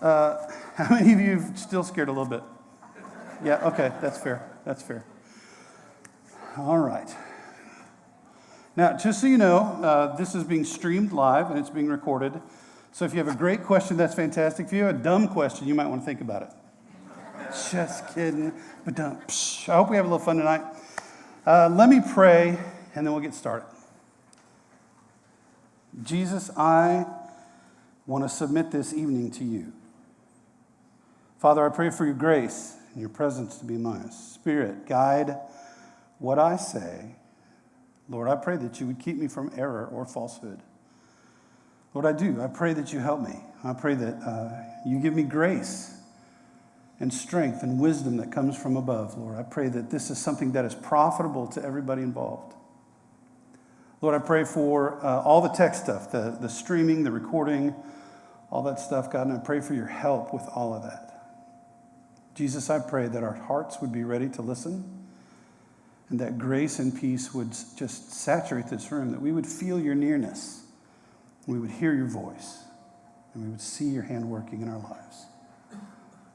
How many of you are still scared a little bit? Yeah, okay, that's fair. That's fair. All right. Now, just so you know, this is being streamed live and it's being recorded. So if you have a great question, that's fantastic. If you have a dumb question, you might want to think about it. Just kidding. But dumb. I hope we have a little fun tonight. Let me pray and then we'll get started. Jesus, I want to submit this evening to you. Father, I pray for your grace and your presence to be mine. Spirit, guide what I say. Lord, I pray that you would keep me from error or falsehood. Lord, I do. I pray that you help me. I pray that you give me grace and strength and wisdom that comes from above. Lord, I pray that this is something that is profitable to everybody involved. Lord, I pray for all the tech stuff, the streaming, the recording, all that stuff, God, and I pray for your help with all of that. Jesus, I pray that our hearts would be ready to listen and that grace and peace would just saturate this room, that we would feel your nearness, we would hear your voice, and we would see your hand working in our lives.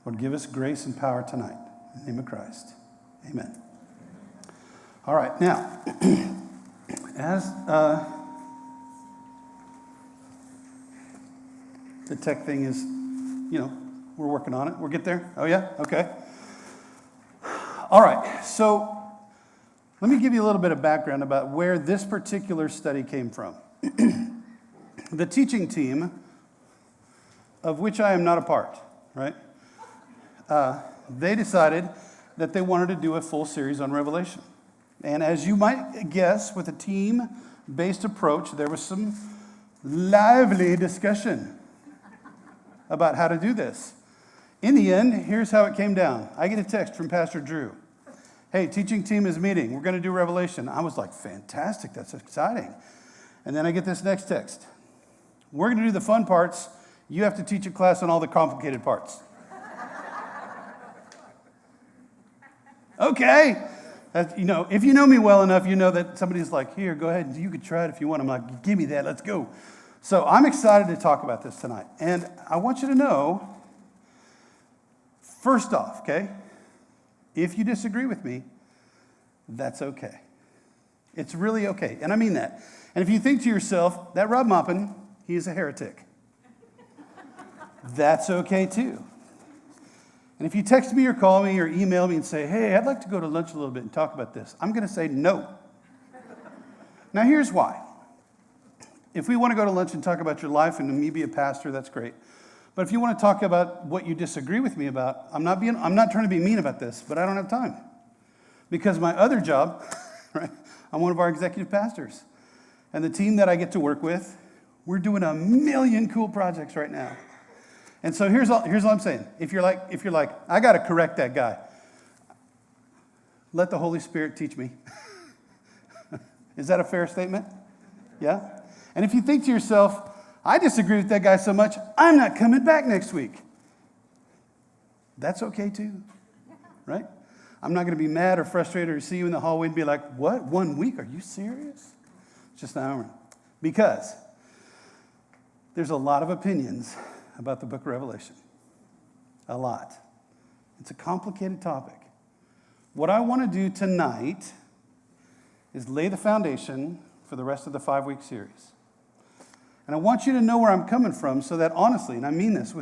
Lord, give us grace and power tonight. In the name of Christ, amen. All right, now, as the tech thing is, we're working on it. We'll get there? Oh, yeah? Okay. All right. So let me give you a little bit of background about where this particular study came from. The teaching team, of which I am not a part, right? They decided that they wanted to do a full series on Revelation. And as you might guess, with a team-based approach, there was some lively discussion about how to do this. In the end, here's how it came down. I get a text from Pastor Drew. Hey, teaching team is meeting. We're going to do Revelation. I was like, fantastic. That's exciting. And then I get this next text. We're going to do the fun parts. You have to teach a class on all the complicated parts. Okay. If you know me well enough, you know that somebody's like, here, go ahead. You could try it if you want. I'm like, give me that. Let's go. So I'm excited to talk about this tonight. And I want you to know, first off, okay, if you disagree with me, that's okay. It's really okay. And I mean that. And if you think to yourself, that Rob Maupin, he is a heretic. That's okay too. And if you text me or call me or email me and say, hey, I'd like to go to lunch a little bit and talk about this, I'm going to say no. Now here's why. If we want to go to lunch and talk about your life and me be a pastor, that's great. But if you want to talk about what you disagree with me about, I'm not trying to be mean about this, but I don't have time. Because my other job, right, I'm one of our executive pastors. And the team that I get to work with, we're doing a million cool projects right now. And so here's all I'm saying. If you're like, I got to correct that guy, let the Holy Spirit teach me. Is that a fair statement? Yeah? And if you think to yourself, I disagree with that guy so much, I'm not coming back next week. That's okay too, right? I'm not going to be mad or frustrated or see you in the hallway and be like, what, 1 week? Are you serious? It's just not right. Because there's a lot of opinions about the book of Revelation. A lot. It's a complicated topic. What I want to do tonight is lay the foundation for the rest of the 5-week series. And I want you to know where I'm coming from so that honestly, and I mean this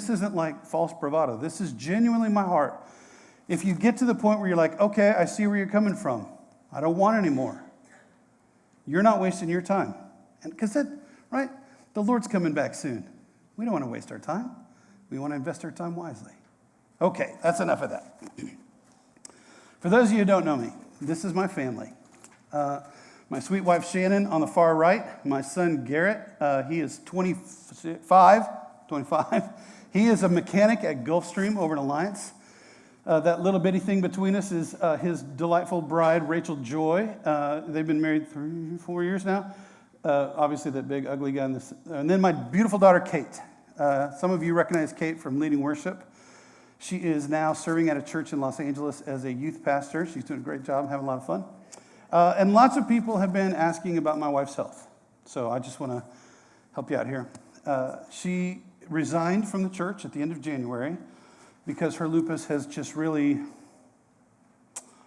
isn't like false bravado. This is genuinely my heart. If you get to the point where you're like, okay, I see where you're coming from. I don't want any more. You're not wasting your time. And because right? The Lord's coming back soon. We don't want to waste our time. We want to invest our time wisely. Okay, that's enough of that. For those of you who don't know me, this is my family. My sweet wife, Shannon, on the far right. My son, Garrett, he is 25. He is a mechanic at Gulfstream over in Alliance. That little bitty thing between us is his delightful bride, Rachel Joy. They've been married 3-4 years now. Obviously, that big, ugly guy in this. And then my beautiful daughter, Kate. Some of you recognize Kate from leading worship. She is now serving at a church in Los Angeles as a youth pastor. She's doing a great job, having a lot of fun. And lots of people have been asking about my wife's health. So I just want to help you out here. She resigned from the church at the end of January because her lupus has just really,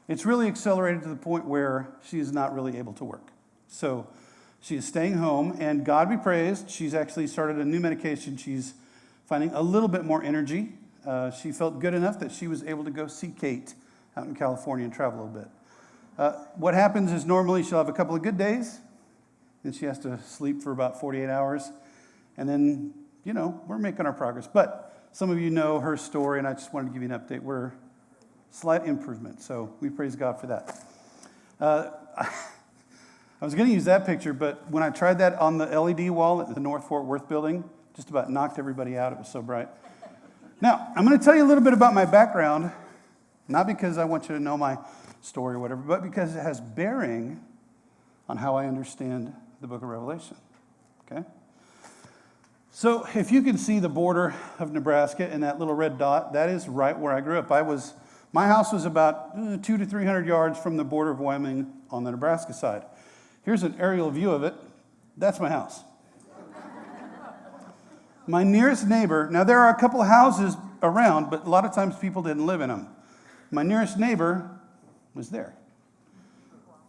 it's really accelerated to the point where she is not really able to work. So she is staying home, and God be praised, she's actually started a new medication. She's finding a little bit more energy. She felt good enough that she was able to go see Kate out in California and travel a little bit. What happens is normally she'll have a couple of good days, then she has to sleep for about 48 hours, and then, we're making our progress. But some of you know her story, and I just wanted to give you an update. We're slight improvement, so we praise God for that. I was going to use that picture, but when I tried that on the LED wall at the North Fort Worth building, just about knocked everybody out. It was so bright. Now, I'm going to tell you a little bit about my background, not because I want you to know my story or whatever, but because it has bearing on how I understand the book of Revelation. Okay? So if you can see the border of Nebraska and that little red dot, that is right where I grew up. My house was about 200 to 300 yards from the border of Wyoming on the Nebraska side. Here's an aerial view of it. That's my house. My nearest neighbor, now there are a couple of houses around, but a lot of times people didn't live in them. My nearest neighbor was there.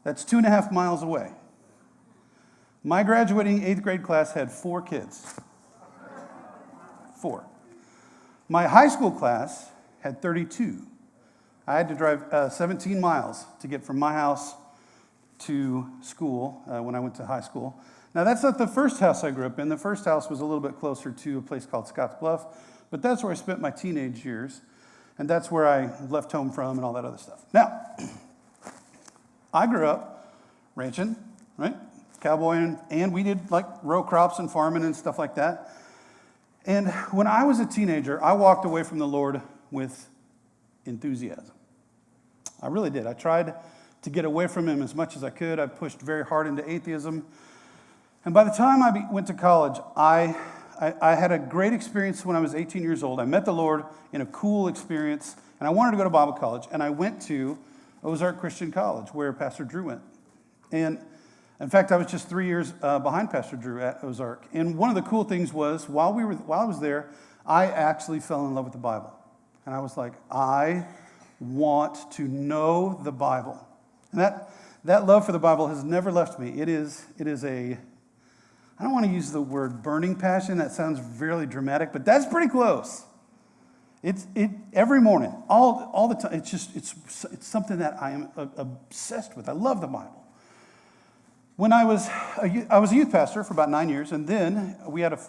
That's 2.5 miles away. My graduating 8th grade class had 4 kids. 4. My high school class had 32. I had to drive 17 miles to get from my house to school when I went to high school. Now, that's not the first house I grew up in. The first house was a little bit closer to a place called Scotts Bluff, but that's where I spent my teenage years, and that's where I left home from and all that other stuff. Now, I grew up ranching, right? Cowboying, and we did like row crops and farming and stuff like that. And when I was a teenager, I walked away from the Lord with enthusiasm. I really did. I tried to get away from him as much as I could. I pushed very hard into atheism. And by the time I went to college, I had a great experience when I was 18 years old. I met the Lord in a cool experience, and I wanted to go to Bible college. And I went to Ozark Christian College, where Pastor Drew went. And in fact, I was just 3 years behind Pastor Drew at Ozark. And one of the cool things was, while I was there, I actually fell in love with the Bible. And I was like, I want to know the Bible. And that love for the Bible has never left me. It is a, I don't want to use the word burning passion. That sounds really dramatic, but that's pretty close. It every morning, all the time. It's something that I am obsessed with. I love the Bible. When I was a youth pastor for about 9 years, and then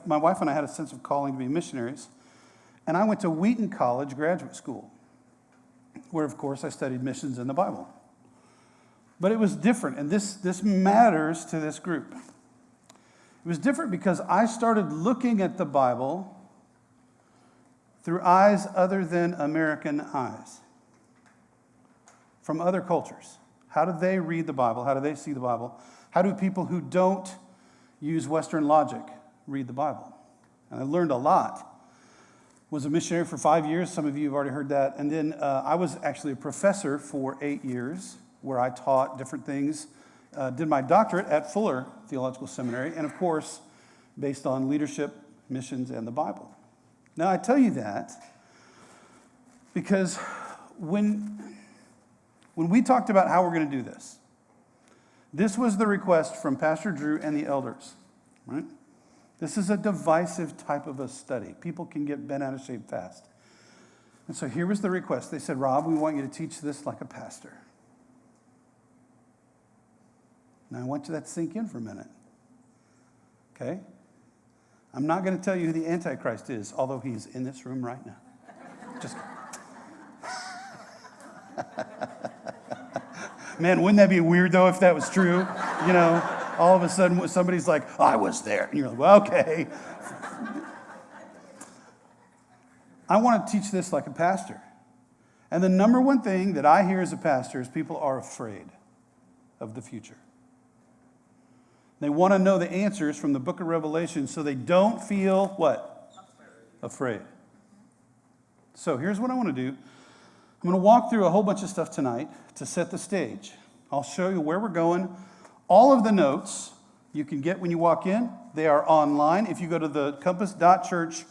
my wife and I had a sense of calling to be missionaries, and I went to Wheaton College graduate school, where of course I studied missions in the Bible. But it was different, and this matters to this group. It was different because I started looking at the Bible through eyes other than American eyes, from other cultures. How do they read the Bible? How do they see the Bible? How do people who don't use Western logic read the Bible? And I learned a lot. Was a missionary for 5 years. Some of you have already heard that. And then I was actually a professor for 8 years, where I taught different things. Did my doctorate at Fuller Theological Seminary, and of course, based on leadership, missions, and the Bible. Now, I tell you that because when we talked about how we're going to do this, this was the request from Pastor Drew and the elders, right? This is a divisive type of a study. People can get bent out of shape fast. And so here was the request. They said, Rob, we want you to teach this like a pastor. Now, I want you to sink in for a minute. Okay? I'm not going to tell you who the Antichrist is, although he's in this room right now. Just Man, wouldn't that be weird, though, if that was true? You know, all of a sudden somebody's like, I was there. And you're like, well, okay. I want to teach this like a pastor. And the number one thing that I hear as a pastor is people are afraid of the future. They want to know the answers from the book of Revelation so they don't feel what? Afraid. So here's what I want to do. I'm going to walk through a whole bunch of stuff tonight to set the stage. I'll show you where we're going. All of the notes you can get when you walk in. They are online. If you go to the compass.church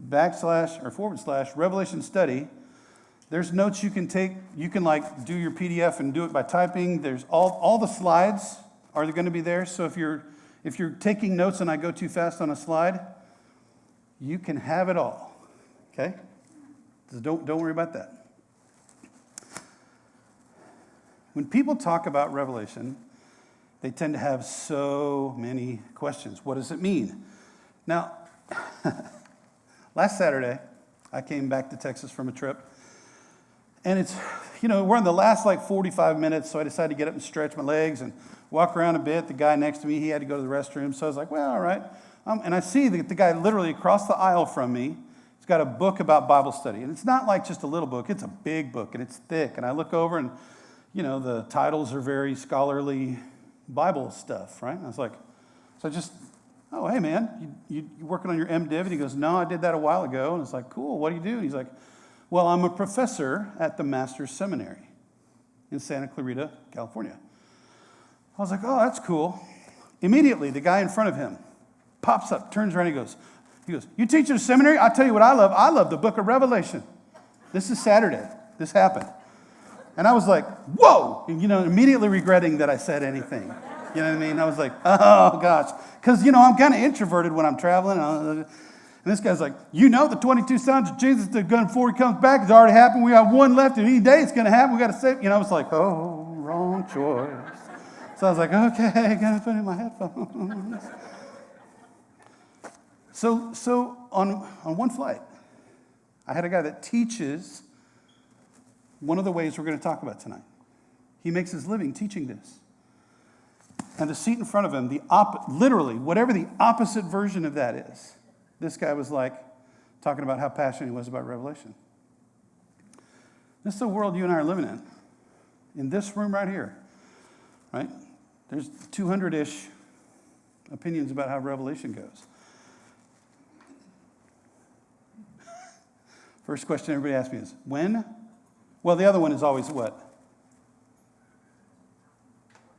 /Revelation study. There's notes you can take. You can like do your PDF and do it by typing. There's all the slides are going to be there. So if you're taking notes and I go too fast on a slide, you can have it all. Okay? So don't worry about that. When people talk about Revelation, they tend to have so many questions. What does it mean? Now, last Saturday, I came back to Texas from a trip. And it's, we're in the last 45 minutes, so I decided to get up and stretch my legs and walk around a bit. The guy next to me, he had to go to the restroom, so I was like, well, all right. And I see the guy literally across the aisle from me. He's got a book about Bible study. And it's not like just a little book. It's a big book, and it's thick. And I look over, and, the titles are very scholarly Bible stuff, right? And I was like, oh, hey, man, you working on your MDiv? And he goes, no, I did that a while ago. And it's like, cool, what do you do? And he's like, well, I'm a professor at the Master's Seminary in Santa Clarita, California. I was like, oh, that's cool. Immediately, the guy in front of him pops up, turns around, he goes, you teach at a seminary? I'll tell you what I love. I love the book of Revelation. This is Saturday. This happened. And I was like, whoa, immediately regretting that I said anything. You know what I mean? I was like, oh, gosh. Because, I'm kind of introverted when I'm traveling. And this guy's like, the 22 sons of Jesus that are going before he comes back. It's already happened. We have one left, and any day it's going to happen. We got to save. I was like, oh, wrong choice. So I was like, okay, got to put in my headphones. So on one flight, I had a guy that teaches one of the ways we're going to talk about tonight. He makes his living teaching this. And the seat in front of him, literally, whatever the opposite version of that is, this guy was talking about how passionate he was about Revelation. This is the world you and I are living in this room right here, right? There's 200-ish opinions about how Revelation goes. First question everybody asks me is, when? Well, the other one is always what?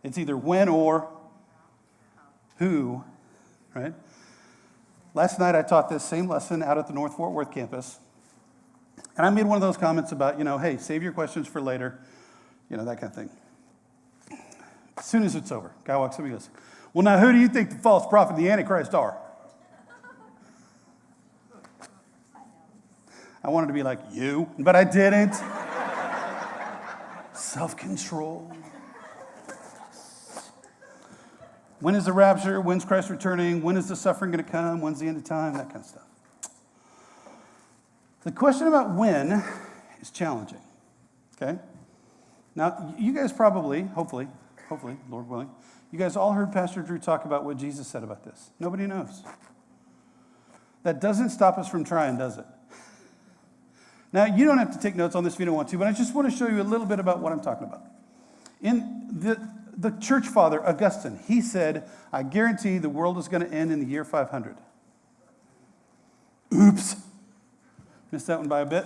It's either when or who, right? Last night I taught this same lesson out at the North Fort Worth campus. And I made one of those comments about, hey, save your questions for later, that kind of thing. As soon as it's over, guy walks up and goes, well, now who do you think the false prophet and the Antichrist are? I wanted to be like, you, but I didn't. Self-control. When is the rapture? When's Christ returning? When is the suffering going to come? When's the end of time? That kind of stuff. The question about when is challenging. Okay? Now, you guys probably, hopefully, Lord willing, you guys all heard Pastor Drew talk about what Jesus said about this. Nobody knows. That doesn't stop us from trying, does it? Now, you don't have to take notes on this if you don't want to, but I just want to show you a little bit about what I'm talking about. In the church father, Augustine, he said, I guarantee the world is going to end in the year 500. Oops. Missed that one by a bit.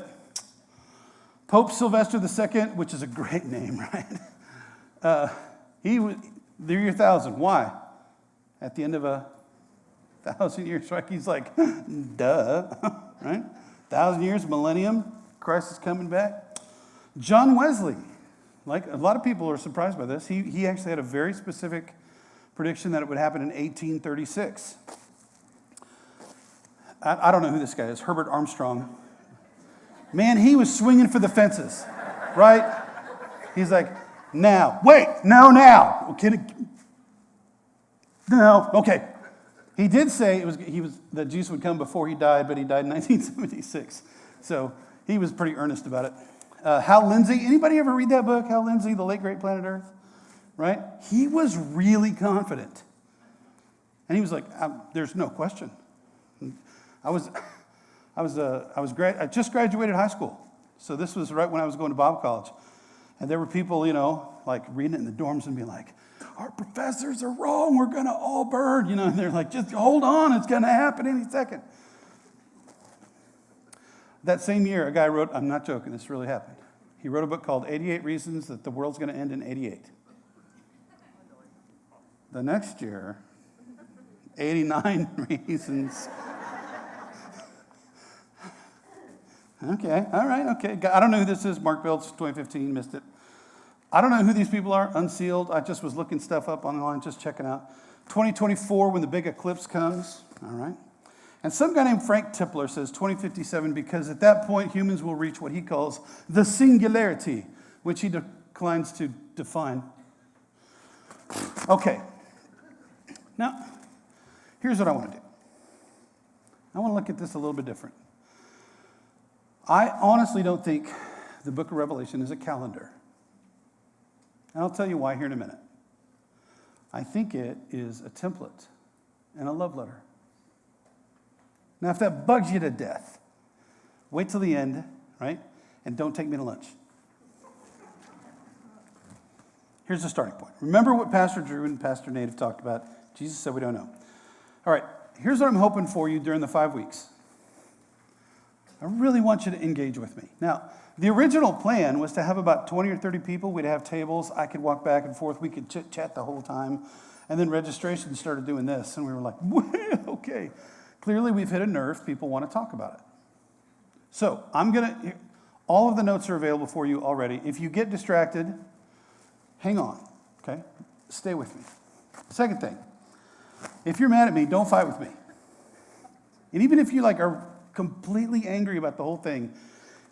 Pope Sylvester II, which is a great name, right? He was the year 1000. Why? At the end of 1,000 years, right? He's like, duh, right? 1,000 years, millennium, Christ is coming back. John Wesley, a lot of people are surprised by this. He actually had a very specific prediction that it would happen in 1836. I don't know who this guy is, Herbert Armstrong. Man, he was swinging for the fences, right? He's like, now, wait, no, now. No, okay. He did say that Jesus would come before he died, but he died in 1976. So he was pretty earnest about it. Hal Lindsey, anybody ever read that book, Hal Lindsey, The Late Great Planet Earth? Right? He was really confident. And he was like, there's no question. I just graduated high school. So this was right when I was going to Bible college. And there were people, reading it in the dorms and being like, our professors are wrong, we're going to all burn. And they're like, just hold on, it's going to happen any second. That same year, a guy wrote, I'm not joking, this really happened. He wrote a book called 88 Reasons That the World's Going to End in 88. The next year, 89 Reasons Okay, all right, okay. I don't know who this is. Mark Belts, 2015, missed it. I don't know who these people are, unsealed. I just was looking stuff up online, just checking out. 2024, when the big eclipse comes, all right. And some guy named Frank Tipler says 2057 because at that point humans will reach what he calls the singularity, which he declines to define. Okay. Now, here's what I want to do. I want to look at this a little bit different. I honestly don't think the book of Revelation is a calendar. And I'll tell you why here in a minute. I think it is a template and a love letter. Now, if that bugs you to death, wait till the end, right? And don't take me to lunch. Here's the starting point. Remember what Pastor Drew and Pastor Nate have talked about. Jesus said we don't know. All right, here's what I'm hoping for you during the 5 weeks. I really want you to engage with me. Now, the original plan was to have about 20 or 30 people. We'd have tables. I could walk back and forth. We could chit-chat the whole time. And then registration started doing this. And we were like, okay. Clearly, we've hit a nerve. People want to talk about it. So all of the notes are available for you already. If you get distracted, hang on, okay? Stay with me. Second thing, if you're mad at me, don't fight with me. And even if you are completely angry about the whole thing,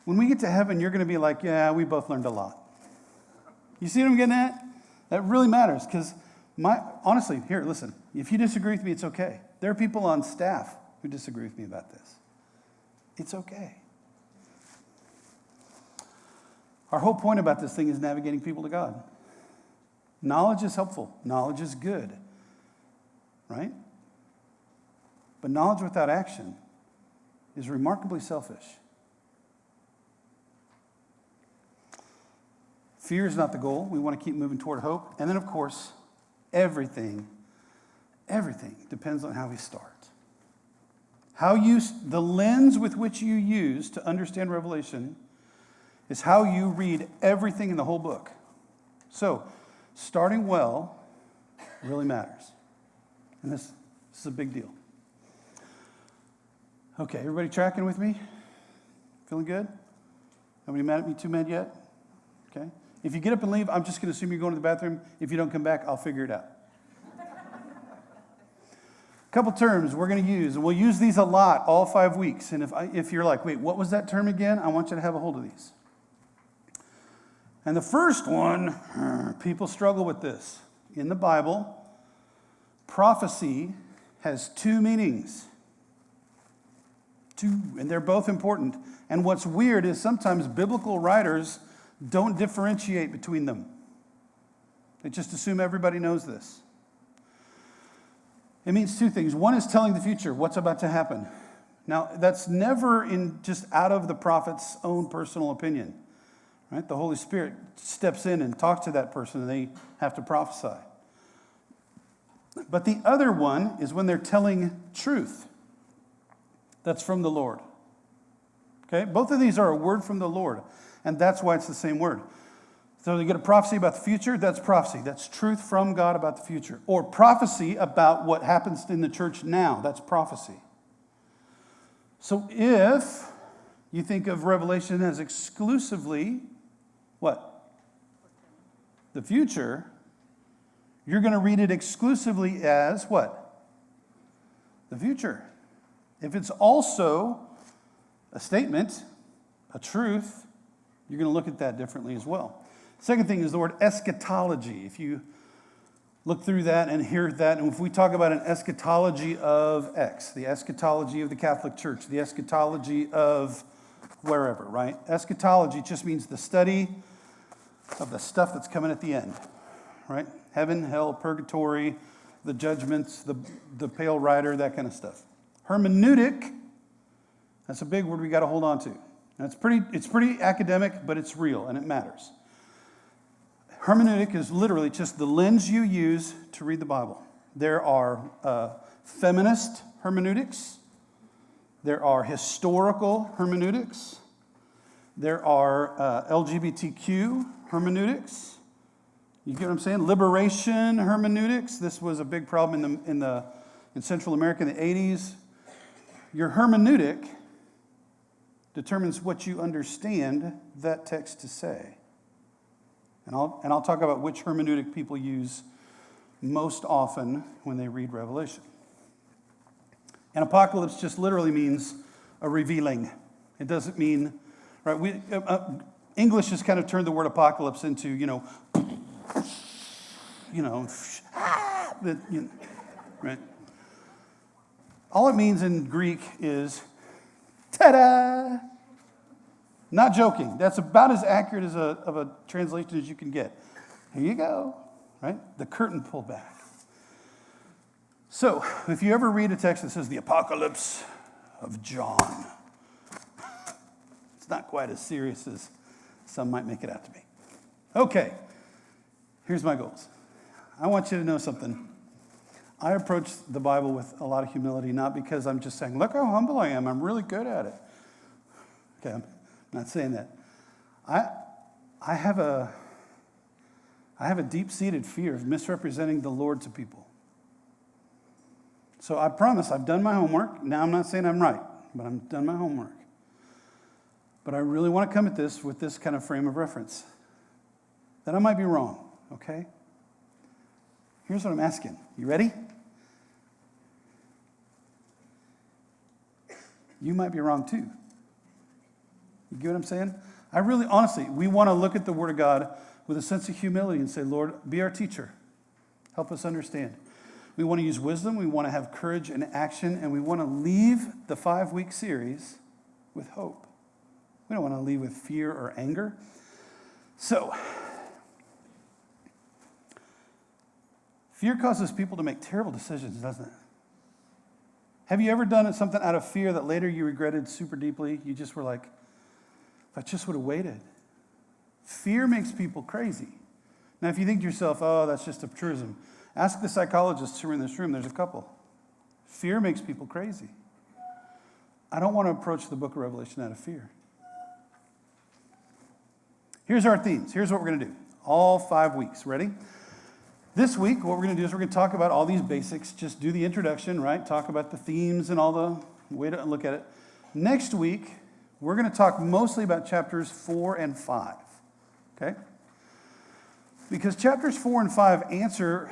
when we get to heaven, you're going to be like, yeah, we both learned a lot. You see what I'm getting at? That really matters because honestly, here, listen, if you disagree with me, it's okay. There are people on staff who disagree with me about this. It's okay. Our whole point about this thing is navigating people to God. Knowledge is helpful. Knowledge is good, right? But knowledge without action is remarkably selfish. Fear is not the goal. We want to keep moving toward hope. And then, of course, everything depends on how we start. The lens with which you use to understand Revelation is how you read everything in the whole book. So, starting well really matters. And this is a big deal. Okay, everybody tracking with me? Feeling good? Nobody mad at me? Too mad yet? Okay. If you get up and leave, I'm just going to assume you're going to the bathroom. If you don't come back, I'll figure it out. A couple terms we're going to use, and we'll use these a lot all 5 weeks. And if you're like, wait, what was that term again? I want you to have a hold of these. And the first one, people struggle with this. In the Bible, prophecy has two meanings. And they're both important. And what's weird is sometimes biblical writers don't differentiate between them. They just assume everybody knows this. It means two things. One is telling the future, what's about to happen. Now, that's never just out of the prophet's own personal opinion. Right? The Holy Spirit steps in and talks to that person, and they have to prophesy. But the other one is when they're telling truth. That's from the Lord. Okay? Both of these are a word from the Lord, and that's why it's the same word. So you get a prophecy about the future, that's prophecy. That's truth from God about the future. Or prophecy about what happens in the church now, that's prophecy. So if you think of Revelation as exclusively what? The future, you're going to read it exclusively as what? The future. If it's also a statement, a truth, you're going to look at that differently as well. Second thing is the word eschatology. If you look through that and hear that, and if we talk about an eschatology of X, the eschatology of the Catholic Church, the eschatology of wherever, right? Eschatology just means the study of the stuff that's coming at the end, right? Heaven, hell, purgatory, the judgments, the pale rider, that kind of stuff. Hermeneutic, that's a big word we got to hold on to. Now it's pretty academic, but it's real and it matters. Hermeneutic is literally just the lens you use to read the Bible. There are feminist hermeneutics. There are historical hermeneutics. There are LGBTQ hermeneutics. You get what I'm saying? Liberation hermeneutics. This was a big problem in Central America in the 80s. Your hermeneutic determines what you understand that text to say. And I'll talk about which hermeneutic people use most often when they read Revelation. And apocalypse just literally means a revealing. It doesn't mean, right? English has kind of turned the word apocalypse into, right? All it means in Greek is, ta-da! Not joking. That's about as accurate of a translation as you can get. Here you go, right? The curtain pulled back. So, if you ever read a text that says the apocalypse of John, it's not quite as serious as some might make it out to be. Okay, here's my goals. I want you to know something. I approach the Bible with a lot of humility, not because I'm just saying, look how humble I am. I'm really good at it. Okay, I'm not saying that. I have a deep-seated fear of misrepresenting the Lord to people. So I promise I've done my homework. Now I'm not saying I'm right, but I've done my homework. But I really want to come at this with this kind of frame of reference. That I might be wrong, okay? Here's what I'm asking. You ready? You might be wrong too. You get what I'm saying? I really, honestly, we want to look at the Word of God with a sense of humility and say, Lord, be our teacher. Help us understand. We want to use wisdom, we want to have courage and action, and we want to leave the 5-week series with hope. We don't want to leave with fear or anger. So, fear causes people to make terrible decisions, doesn't it? Have you ever done something out of fear that later you regretted super deeply? You just were like, if I just would have waited. Fear makes people crazy. Now, if you think to yourself, oh, that's just a truism, ask the psychologists who are in this room. There's a couple. Fear makes people crazy. I don't want to approach the book of Revelation out of fear. Here's our themes. Here's what we're going to do. All 5 weeks. Ready? This week, what we're going to do is we're going to talk about all these basics. Just do the introduction, right? Talk about the themes and all the way to look at it. Next week, we're going to talk mostly about chapters 4 and 5. Okay? Because chapters 4 and 5 answer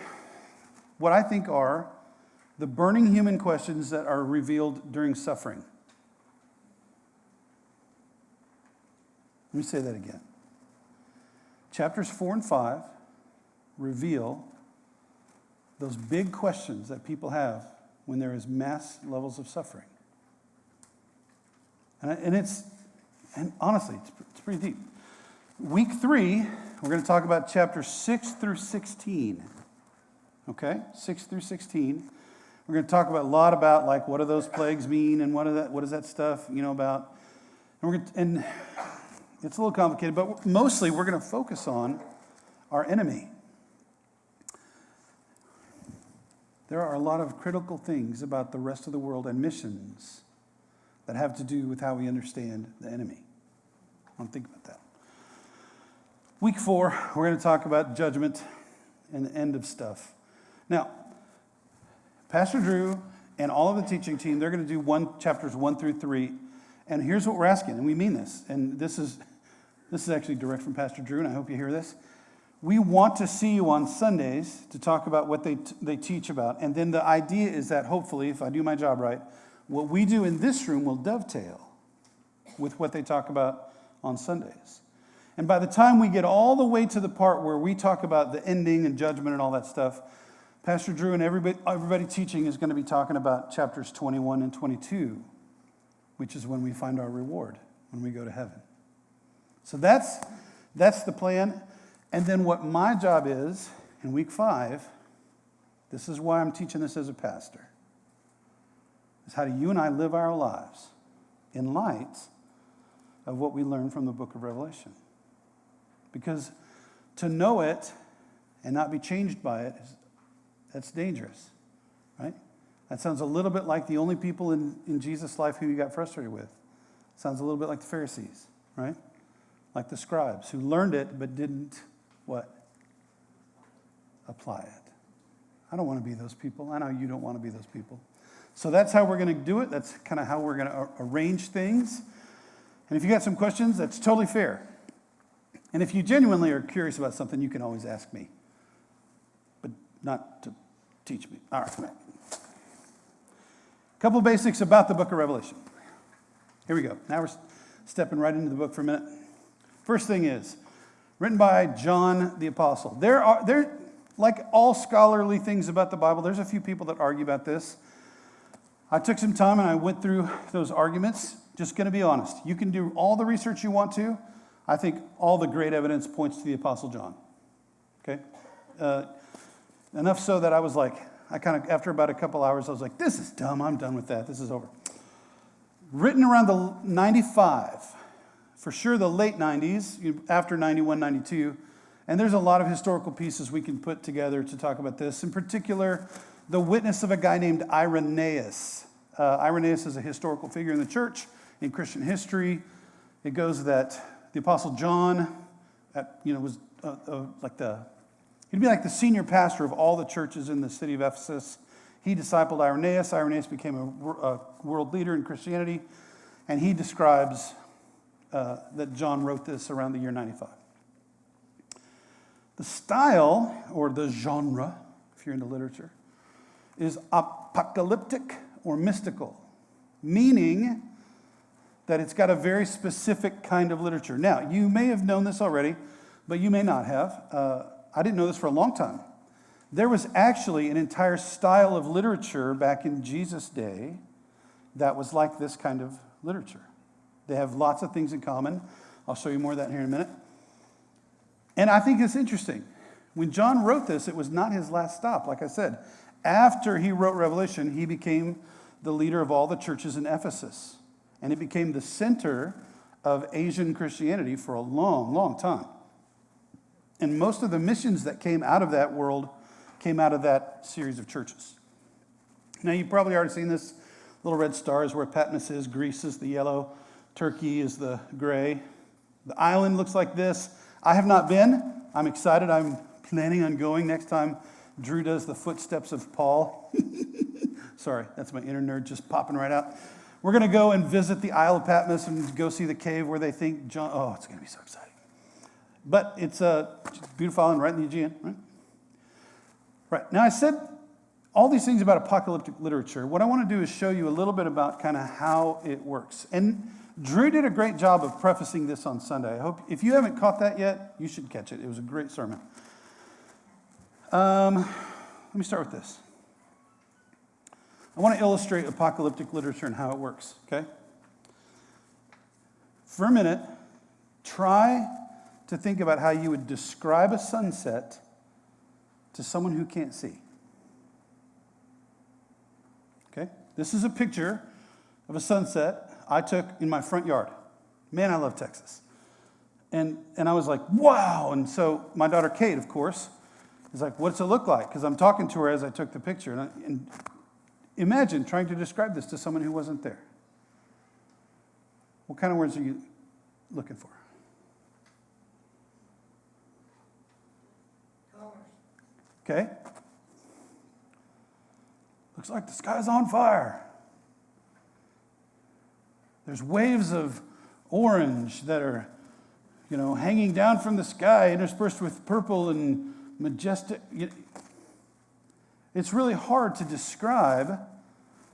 what I think are the burning human questions that are revealed during suffering. Let me say that again. Chapters 4 and 5 reveal those big questions that people have when there is mass levels of suffering. And honestly, it's pretty deep. Week 3, we're going to talk about chapters 6 through 16. Okay? 6 through 16. We're going to talk about a lot about, like, what do those plagues mean and what is that stuff, about. And it's a little complicated, but mostly we're going to focus on our enemy. There are a lot of critical things about the rest of the world and missions that have to do with how we understand the enemy. I want to think about that. Week 4, we're going to talk about judgment and the end of stuff. Now, Pastor Drew and all of the teaching team, they're going to do chapters 1 through 3. And here's what we're asking, and we mean this. And this is actually direct from Pastor Drew, and I hope you hear this. We want to see you on Sundays to talk about what they teach about. And then the idea is that hopefully, if I do my job right, what we do in this room will dovetail with what they talk about on Sundays. And by the time we get all the way to the part where we talk about the ending and judgment and all that stuff, Pastor Drew and everybody teaching is going to be talking about chapters 21 and 22, which is when we find our reward, when we go to heaven. So that's the plan. And then what my job is in week 5, this is why I'm teaching this as a pastor, is how do you and I live our lives in light of what we learn from the book of Revelation. Because to know it and not be changed by it, that's dangerous, right? That sounds a little bit like the only people in Jesus' life who he got frustrated with. Sounds a little bit like the Pharisees, right? Like the scribes who learned it but didn't, what? Apply it. I don't want to be those people. I know you don't want to be those people. So that's how we're going to do it. That's kind of how we're going to arrange things. And if you got some questions, that's totally fair. And if you genuinely are curious about something, you can always ask me, but not to teach me. All right. A couple basics about the book of Revelation. Here we go. Now we're stepping right into the book for a minute. First thing is, written by John the Apostle. There, like all scholarly things about the Bible, there's a few people that argue about this. I took some time and I went through those arguments. Just going to be honest. You can do all the research you want to. I think all the great evidence points to the Apostle John. Okay? Enough so that I was like, after about a couple hours, I was like, this is dumb. I'm done with that. This is over. Written around the 95, for sure the late 90s, after 91, 92. And there's a lot of historical pieces we can put together to talk about this. In particular, the witness of a guy named Irenaeus. Irenaeus is a historical figure in the church, in Christian history. It goes that the Apostle John, was he'd be like the senior pastor of all the churches in the city of Ephesus. He discipled Irenaeus. Irenaeus became a world leader in Christianity. And he describes that John wrote this around the year 95. The style, or the genre, if you're into literature, is apocalyptic or mystical, meaning that it's got a very specific kind of literature. Now, you may have known this already, but you may not have. I didn't know this for a long time. There was actually an entire style of literature back in Jesus' day that was like this kind of literature. They have lots of things in common. I'll show you more of that here in a minute. And I think it's interesting. When John wrote this, it was not his last stop. Like I said, after he wrote Revelation, he became the leader of all the churches in Ephesus. And it became the center of Asian Christianity for a long, long time. And most of the missions that came out of that world came out of that series of churches. Now, you've probably already seen this. Little red star is where Patmos is. Greece is the yellow. Turkey is the gray. The island looks like this. I have not been. I'm excited. I'm planning on going next time Drew does the footsteps of Paul. Sorry, that's my inner nerd just popping right out. We're going to go and visit the Isle of Patmos and go see the cave where they think John... Oh, it's going to be so exciting. But it's a beautiful island right in the Aegean, right? Right. Now, I said all these things about apocalyptic literature. What I want to do is show you a little bit about kind of how it works. And Drew did a great job of prefacing this on Sunday. I hope if you haven't caught that yet, you should catch it. It was a great sermon. Let me start with this. I want to illustrate apocalyptic literature and how it works, okay? For a minute, try to think about how you would describe a sunset to someone who can't see. Okay? This is a picture of a sunset I took in my front yard. Man, I love Texas. And I was like, wow. And so my daughter Kate, of course, is like, what's it look like? Because I'm talking to her as I took the picture. And imagine trying to describe this to someone who wasn't there. What kind of words are you looking for? Okay. Looks like the sky's on fire. There's waves of orange that are, hanging down from the sky, interspersed with purple and majestic. It's really hard to describe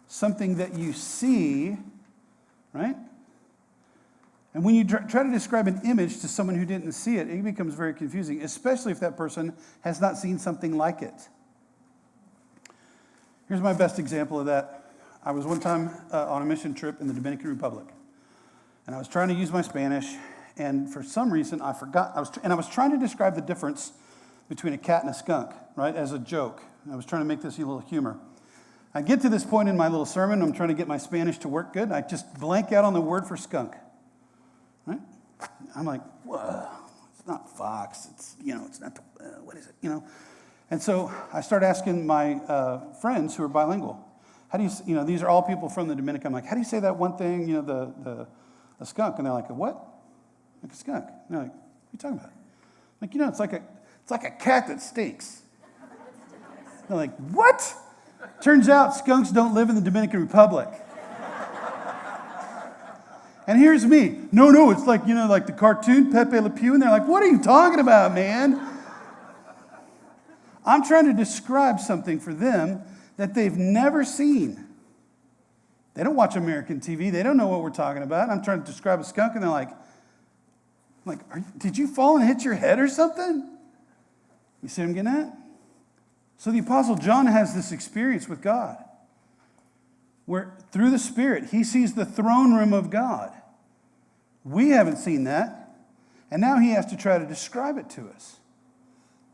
something that you see, right? And when you try to describe an image to someone who didn't see it, it becomes very confusing, especially if that person has not seen something like it. Here's my best example of that. I was one time on a mission trip in the Dominican Republic, and I was trying to use my Spanish, and for some reason I forgot. I was trying to describe the difference between a cat and a skunk, right, as a joke. I was trying to make this a little humor. I get to this point in my little sermon, I'm trying to get my Spanish to work good, and I just blank out on the word for skunk. Right? I'm like, whoa, it's not fox. It's, it's not the, what is it? And so I start asking my friends who are bilingual, how do you, these are all people from the Dominican. I'm like, how do you say that one thing, the skunk? And they're like, a what? Like a skunk. And they're like, what are you talking about? I'm like, it's like a cat that stinks. They're like, what? Turns out skunks don't live in the Dominican Republic. And here's me. No, it's like, like the cartoon Pepe Le Pew. And they're like, what are you talking about, man? I'm trying to describe something for them that they've never seen. They don't watch American TV. They don't know what we're talking about. I'm trying to describe a skunk, and they're like, did you fall and hit your head or something? You see what I'm getting at? So the Apostle John has this experience with God, where through the Spirit, he sees the throne room of God. We haven't seen that, and now he has to try to describe it to us.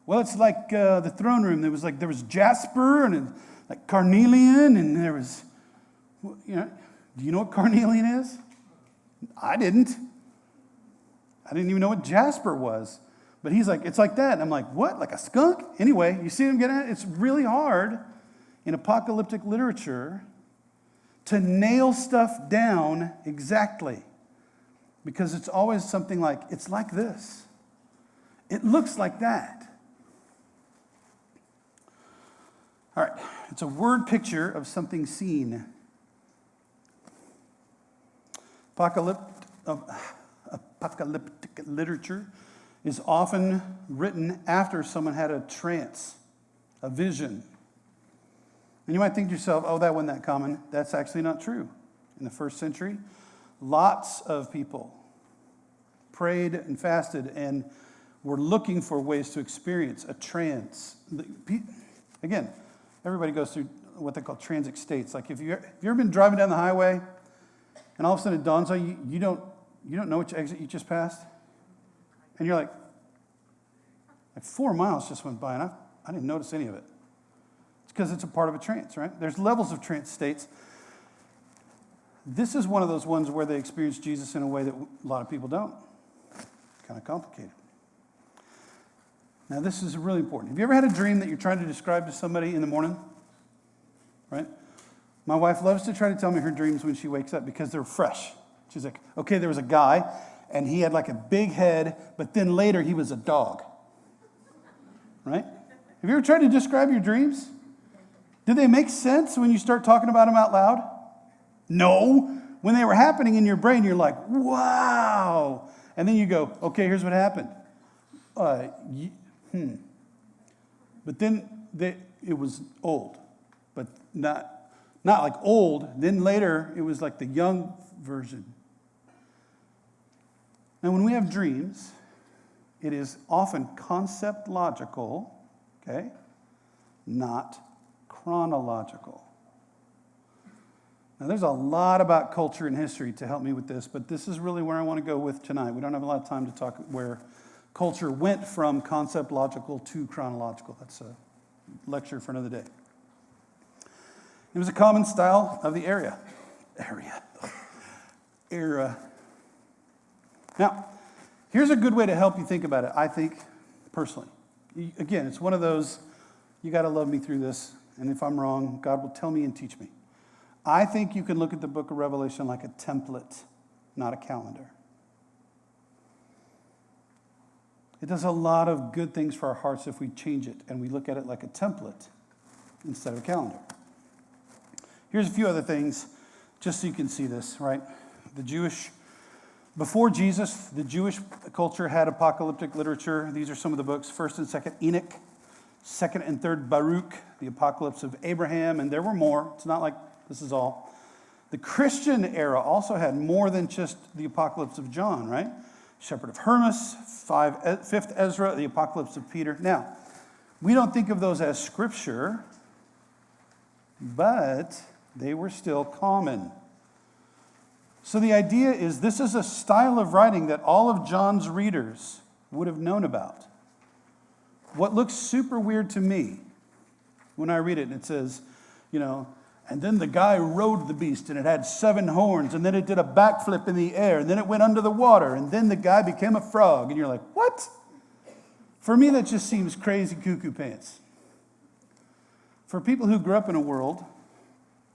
Well, it's like the throne room. There was jasper and like carnelian, and there was, do you know what carnelian is? I didn't even know what jasper was. But he's like, it's like that. And I'm like, what? Like a skunk? Anyway, you see what I'm getting at? It's really hard in apocalyptic literature to nail stuff down exactly. Because it's always something like, it's like this. It looks like that. All right, it's a word picture of something seen. Apocalyptic literature is often written after someone had a trance, a vision. And you might think to yourself, oh, that wasn't that common. That's actually not true. In the first century, lots of people prayed and fasted and were looking for ways to experience a trance. Again, everybody goes through what they call transit states. Like if you've ever been driving down the highway and all of a sudden it dawns on you, you don't know which exit you just passed? And you're like 4 miles just went by and I didn't notice any of it. It's because it's a part of a trance, right? There's levels of trance states. This is one of those ones where they experience Jesus in a way that a lot of people don't. Kind of complicated. Now, this is really important. Have you ever had a dream that you're trying to describe to somebody in the morning? Right? My wife loves to try to tell me her dreams when she wakes up because they're fresh. She's like, okay, there was a guy, and he had like a big head, but then later he was a dog. Right? Have you ever tried to describe your dreams? Did they make sense when you start talking about them out loud? No. When they were happening in your brain, you're like, wow. And then you go, okay, here's what happened. But then it was old, but not like old. Then later, it was like the young version. Now, when we have dreams, it is often concept logical, okay, not chronological. Now, there's a lot about culture and history to help me with this, but this is really where I want to go with tonight. We don't have a lot of time to talk where culture went from concept logical to chronological. That's a lecture for another day. It was a common style of the era. Now, here's a good way to help you think about it, I think, personally. Again, it's one of those, you got to love me through this, and if I'm wrong, God will tell me and teach me. I think you can look at the book of Revelation like a template, not a calendar. It does a lot of good things for our hearts if we change it and we look at it like a template instead of a calendar. Here's a few other things, just so you can see this, right? Before Jesus, the Jewish culture had apocalyptic literature. These are some of the books: 1st and 2nd Enoch, 2nd and 3rd Baruch, the Apocalypse of Abraham, and there were more. It's not like this is all. The Christian era also had more than just the Apocalypse of John, right? Shepherd of Hermas, 5th Ezra, the Apocalypse of Peter. Now, we don't think of those as scripture, but they were still common. So the idea is this is a style of writing that all of John's readers would have known about. What looks super weird to me when I read it, and it says, and then the guy rode the beast, and it had 7 horns, and then it did a backflip in the air, and then it went under the water, and then the guy became a frog. And you're like, what? For me, that just seems crazy cuckoo pants. For people who grew up in a world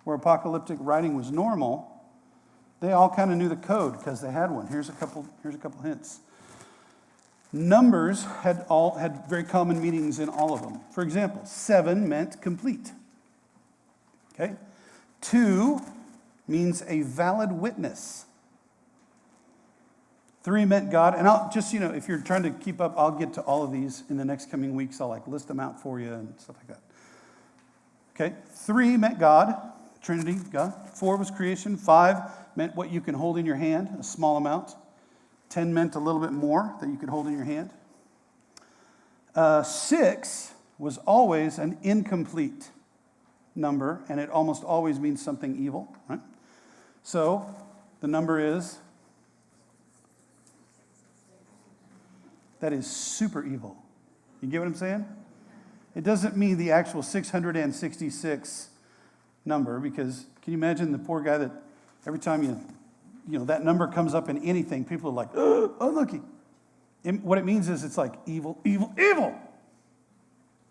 where apocalyptic writing was normal, they all kind of knew the code because they had one. Here's a couple hints. Numbers had very common meanings in all of them. For example, 7 meant complete. Okay? 2 means a valid witness. 3 meant God. And I'll just, if you're trying to keep up, I'll get to all of these in the next coming weeks. I'll list them out for you and stuff like that. Okay, 3 meant God, Trinity, God. 4 was creation. 5 meant what you can hold in your hand, a small amount. 10 meant a little bit more that you could hold in your hand. 6 was always an incomplete number, and it almost always means something evil, right? So the number is, that is super evil. You get what I'm saying? It doesn't mean the actual 666 number, because can you imagine the poor guy that every time that number comes up in anything, people are like, oh, unlucky. What it means is it's like evil, evil, evil.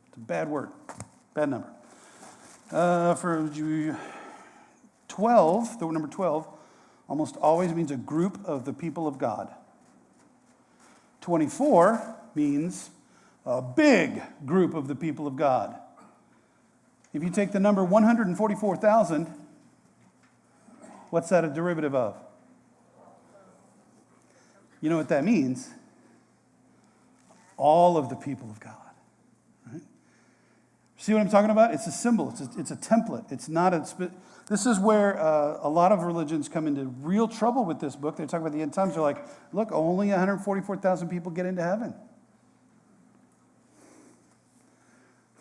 It's a bad word, bad number. For 12, the number 12, almost always means a group of the people of God. 24 means a big group of the people of God. If you take the number 144,000, what's that a derivative of? You know what that means? All of the people of God. Right? See what I'm talking about? It's a symbol. It's a template. It's not a... This is where a lot of religions come into real trouble with this book. They talk about the end times. They're like, look, only 144,000 people get into heaven.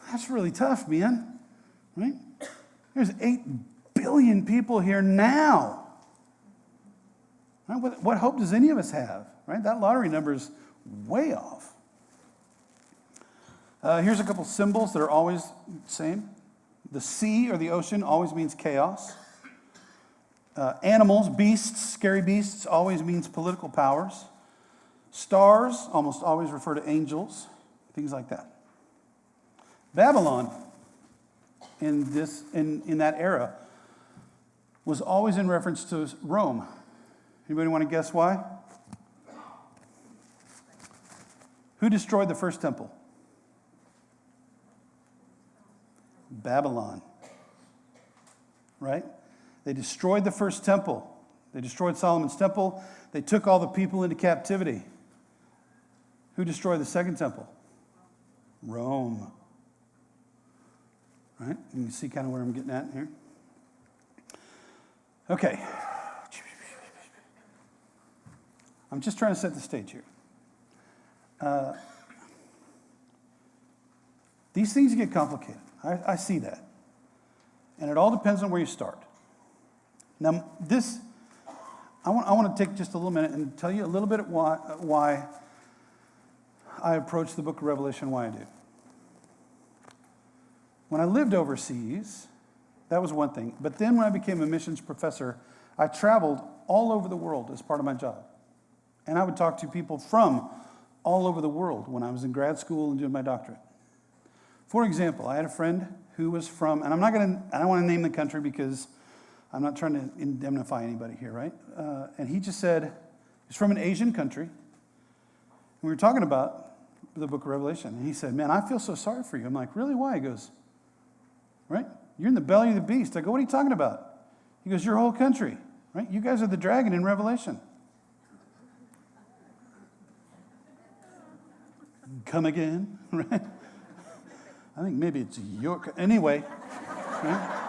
That's really tough, man. Right? There's 8 billion people here now. Right? What hope does any of us have? Right? That lottery number is way off. Here's a couple symbols that are always the same. The sea or the ocean always means chaos. Animals, beasts, scary beasts always means political powers. Stars almost always refer to angels, things like that. Babylon in that era was always in reference to Rome. Anybody want to guess why? Who destroyed the first temple? Babylon. Right? They destroyed the first temple. They destroyed Solomon's temple. They took all the people into captivity. Who destroyed the second temple? Rome. Right? You can see kind of where I'm getting at here. Okay. I'm just trying to set the stage here. These things get complicated. I see that. And it all depends on where you start. Now, I want to take just a little minute and tell you a little bit why I approach the book of Revelation, why I do. When I lived overseas, that was one thing. But then when I became a missions professor, I traveled all over the world as part of my job. And I would talk to people from all over the world when I was in grad school and doing my doctorate. For example, I had a friend who was from, and I don't want to name the country because I'm not trying to indemnify anybody here, right? And he just said, he's from an Asian country. And we were talking about the book of Revelation. And he said, man, I feel so sorry for you. I'm like, really? Why? He goes, right? You're in the belly of the beast. I go, what are you talking about? He goes, your whole country, right? You guys are the dragon in Revelation. Come again, right? I think maybe it's York. Anyway, right?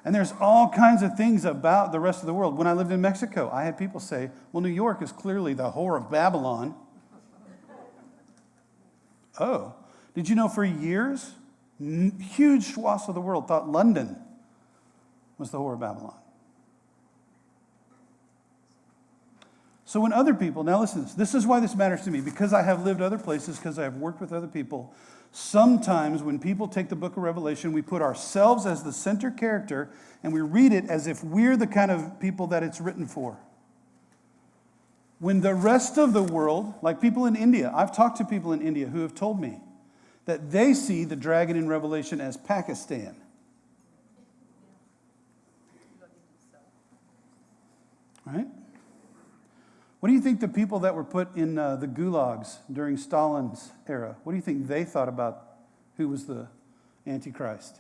And there's all kinds of things about the rest of the world. When I lived in Mexico, I had people say, well, New York is clearly the whore of Babylon. Oh, did you know for years, huge swaths of the world thought London was the whore of Babylon? So when other people, now listen, this is why this matters to me, because I have lived other places, because I have worked with other people. Sometimes when people take the book of Revelation, we put ourselves as the center character and we read it as if we're the kind of people that it's written for. When the rest of the world, like people in India, I've talked to people in India who have told me that they see the dragon in Revelation as Pakistan. Right? What do you think the people that were put in the gulags during Stalin's era, what do you think they thought about who was the Antichrist?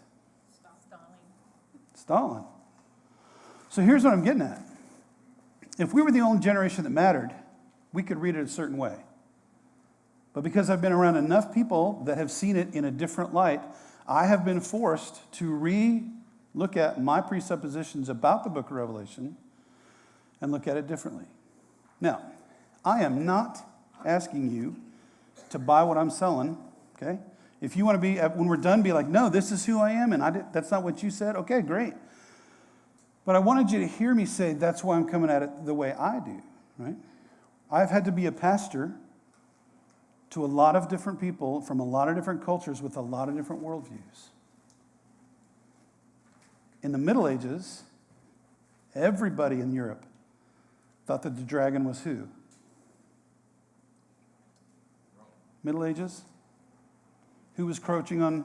Stalin. So here's what I'm getting at. If we were the only generation that mattered, we could read it a certain way. But because I've been around enough people that have seen it in a different light, I have been forced to re-look at my presuppositions about the book of Revelation and look at it differently. Now, I am not asking you to buy what I'm selling, okay? If you want to be, when we're done, be like, no, this is who I am, and that's not what you said, okay, great. But I wanted you to hear me say that's why I'm coming at it the way I do, right? I've had to be a pastor to a lot of different people from a lot of different cultures with a lot of different worldviews. In the Middle Ages, everybody in Europe thought that the dragon was who? Middle Ages? Who was crouching on?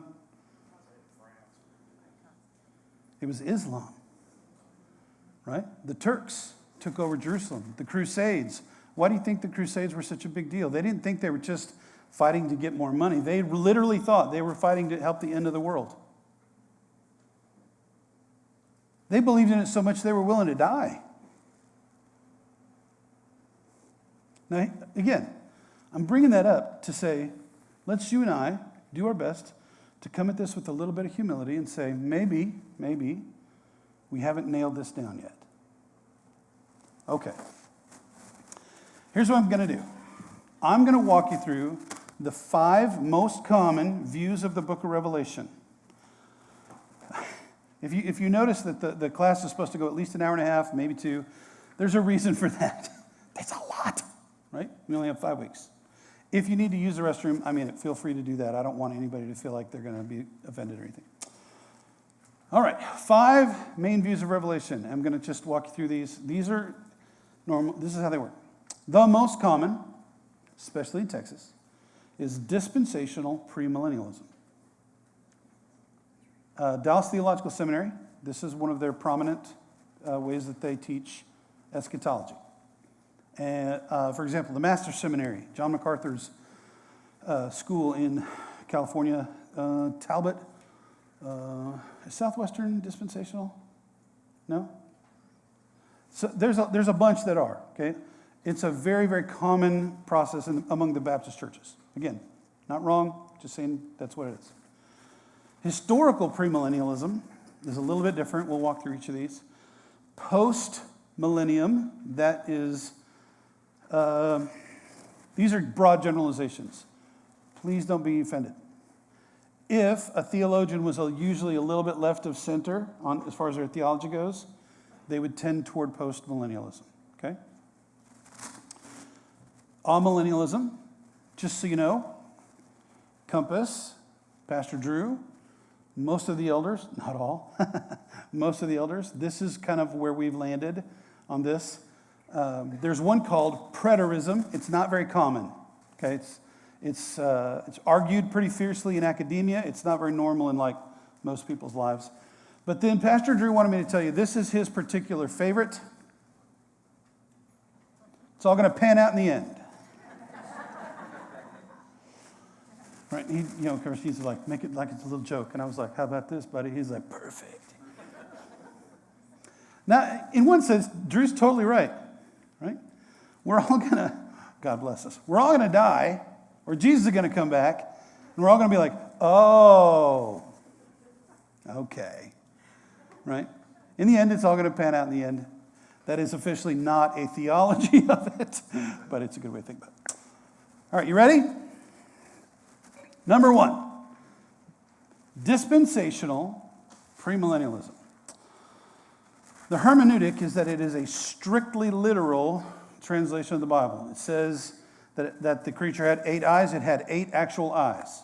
It was Islam, right? The Turks took over Jerusalem. The Crusades. Why do you think the Crusades were such a big deal? They didn't think they were just fighting to get more money. They literally thought they were fighting to help the end of the world. They believed in it so much they were willing to die. Now, again, I'm bringing that up to say, let's you and I do our best to come at this with a little bit of humility and say, maybe we haven't nailed this down yet. Okay. Here's what I'm going to do. I'm going to walk you through the 5 most common views of the book of Revelation. If you notice that the class is supposed to go at least an hour and a half, maybe 2, there's a reason for that. That's a lot, right? We only have 5 weeks. If you need to use the restroom, feel free to do that. I don't want anybody to feel like they're going to be offended or anything. All right, 5 main views of Revelation. I'm going to just walk you through these. These are normal. This is how they work. The most common, especially in Texas, is dispensational premillennialism. Dallas Theological Seminary, this is one of their prominent ways that they teach eschatology. And, for example, the Master's Seminary, John MacArthur's school in California, Talbot, is Southwestern dispensational? No? So there's a bunch that are, okay? It's a very, very common process among the Baptist churches. Again, not wrong, just saying that's what it is. Historical premillennialism is a little bit different. We'll walk through each of these. Post-millennium, that is, these are broad generalizations. Please don't be offended. If a theologian was usually a little bit left of center as far as their theology goes, they would tend toward post-millennialism, okay? Amillennialism, just so you know, Compass, Pastor Drew, most of the elders, not all, most of the elders, this is kind of where we've landed on this. There's one called preterism. It's not very common, okay? It's argued pretty fiercely in academia. It's not very normal in like most people's lives. But then Pastor Drew wanted me to tell you, this is his particular favorite. It's all going to pan out in the end. Right? Of course, he's like, make it like it's a little joke. And I was like, how about this, buddy? He's like, perfect. Now, in one sense, Drew's totally right? We're all going to, God bless us, we're all going to die, or Jesus is going to come back, and we're all going to be like, oh, okay. Right? In the end, it's all going to pan out in the end. That is officially not a theology of it, but it's a good way to think about it. All right, you ready? Number 1, dispensational premillennialism. The hermeneutic is that it is a strictly literal translation of the Bible. It says that the creature had 8 eyes. It had 8 actual eyes.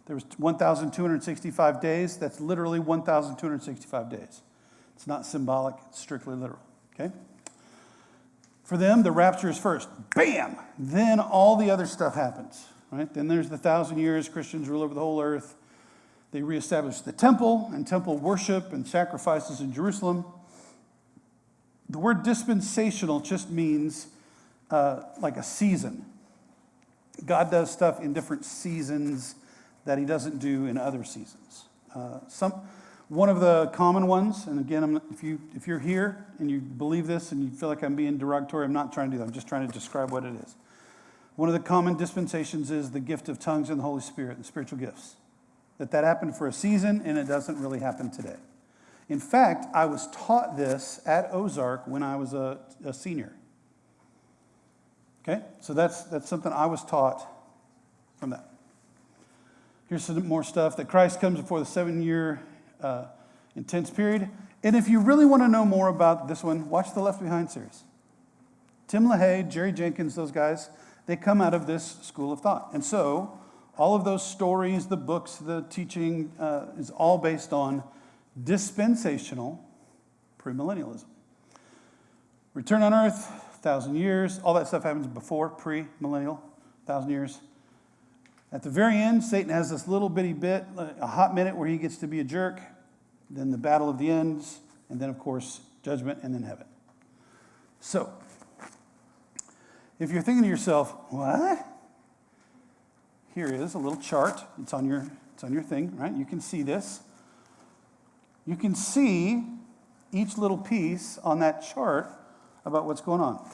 There was 1,265 days. That's literally 1,265 days. It's not symbolic. It's strictly literal. Okay? For them, the rapture is first. Bam! Then all the other stuff happens. Right? Then there's the 1,000 years. Christians rule over the whole earth. They reestablish the temple and temple worship and sacrifices in Jerusalem. The word dispensational just means like a season. God does stuff in different seasons that he doesn't do in other seasons. One of the common ones, and again, if you're here and you believe this and you feel like I'm being derogatory, I'm not trying to do that. I'm just trying to describe what it is. One of the common dispensations is the gift of tongues and the Holy Spirit, and spiritual gifts. That happened for a season, and it doesn't really happen today. In fact, I was taught this at Ozark when I was a senior. Okay? So that's something I was taught from that. Here's some more stuff. That Christ comes before the 7-year intense period. And if you really want to know more about this one, watch the Left Behind series. Tim LaHaye, Jerry Jenkins, those guys, they come out of this school of thought. And so all of those stories, the books, the teaching is all based on dispensational premillennialism. Return on earth, 1,000 years. All that stuff happens before pre-millennial, 1,000 years. At the very end, Satan has this little bitty bit, a hot minute where he gets to be a jerk. Then the battle of the ends, and then, of course, judgment, and then heaven. So, if you're thinking to yourself, what? Here is a little chart. It's on your thing, right? You can see this. You can see each little piece on that chart about what's going on.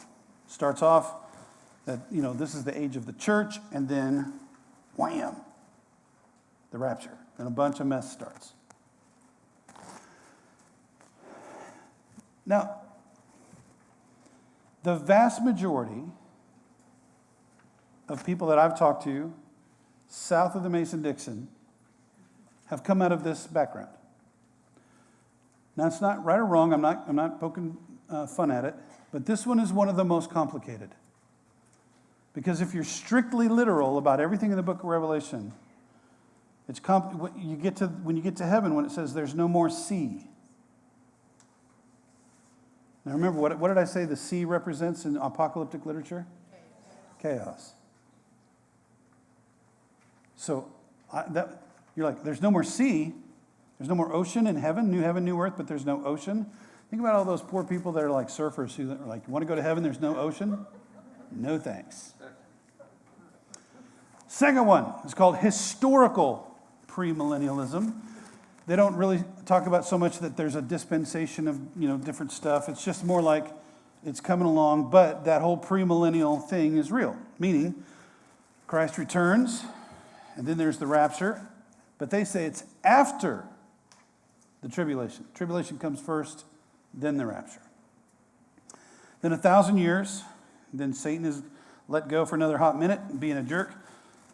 Starts off that, this is the age of the church, and then, wham, the rapture. Then a bunch of mess starts. Now, the vast majority of people that I've talked to south of the Mason-Dixon have come out of this background. Now, it's not right or wrong. I'm not poking fun at it, but this one is one of the most complicated. Because if you're strictly literal about everything in the book of Revelation, when you get to heaven, when it says there's no more sea. Now remember, what did I say the sea represents in apocalyptic literature? Chaos. So you're like, there's no more sea, there's no more ocean in heaven, new earth, but there's no ocean. Think about all those poor people that are like surfers who are like, you want to go to heaven, there's no ocean? No thanks. Second one is called historical premillennialism. They don't really talk about so much that there's a dispensation of different stuff. It's just more like it's coming along, but that whole premillennial thing is real. Meaning, Christ returns, and then there's the rapture, but they say it's after the tribulation. Tribulation comes first, then the rapture. Then 1,000 years, then Satan is let go for another hot minute, being a jerk.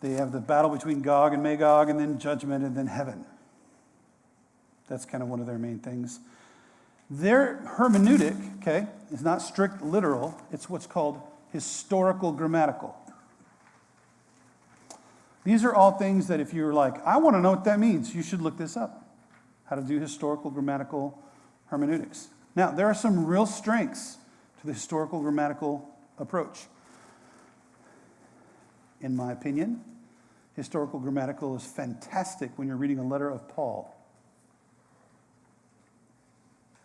They have the battle between Gog and Magog, and then judgment, and then heaven. That's kind of one of their main things. Their hermeneutic, okay, is not strict literal. It's what's called historical grammatical. These are all things that if you're like, I want to know what that means, you should look this up. How to do historical grammatical hermeneutics. Now, there are some real strengths to the historical grammatical approach. In my opinion, historical grammatical is fantastic when you're reading a letter of Paul.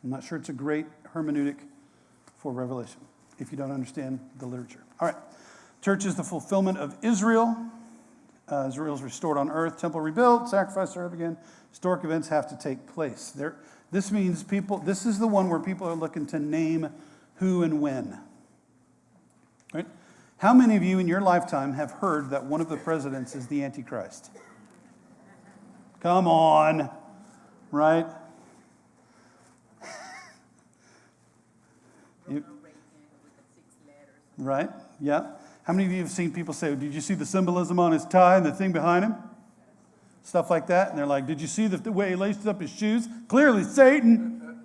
I'm not sure it's a great hermeneutic for Revelation if you don't understand the literature. All right. Church is the fulfillment of Israel. Israel is restored on earth, temple rebuilt, sacrifice served again. Historic events have to take place. This means this is the one where people are looking to name who and when. Right? How many of you in your lifetime have heard that one of the presidents is the Antichrist? Come on, right? Right? Yeah. How many of you have seen people say, did you see the symbolism on his tie and the thing behind him? Stuff like that. And they're like, did you see the way he laced up his shoes? Clearly Satan.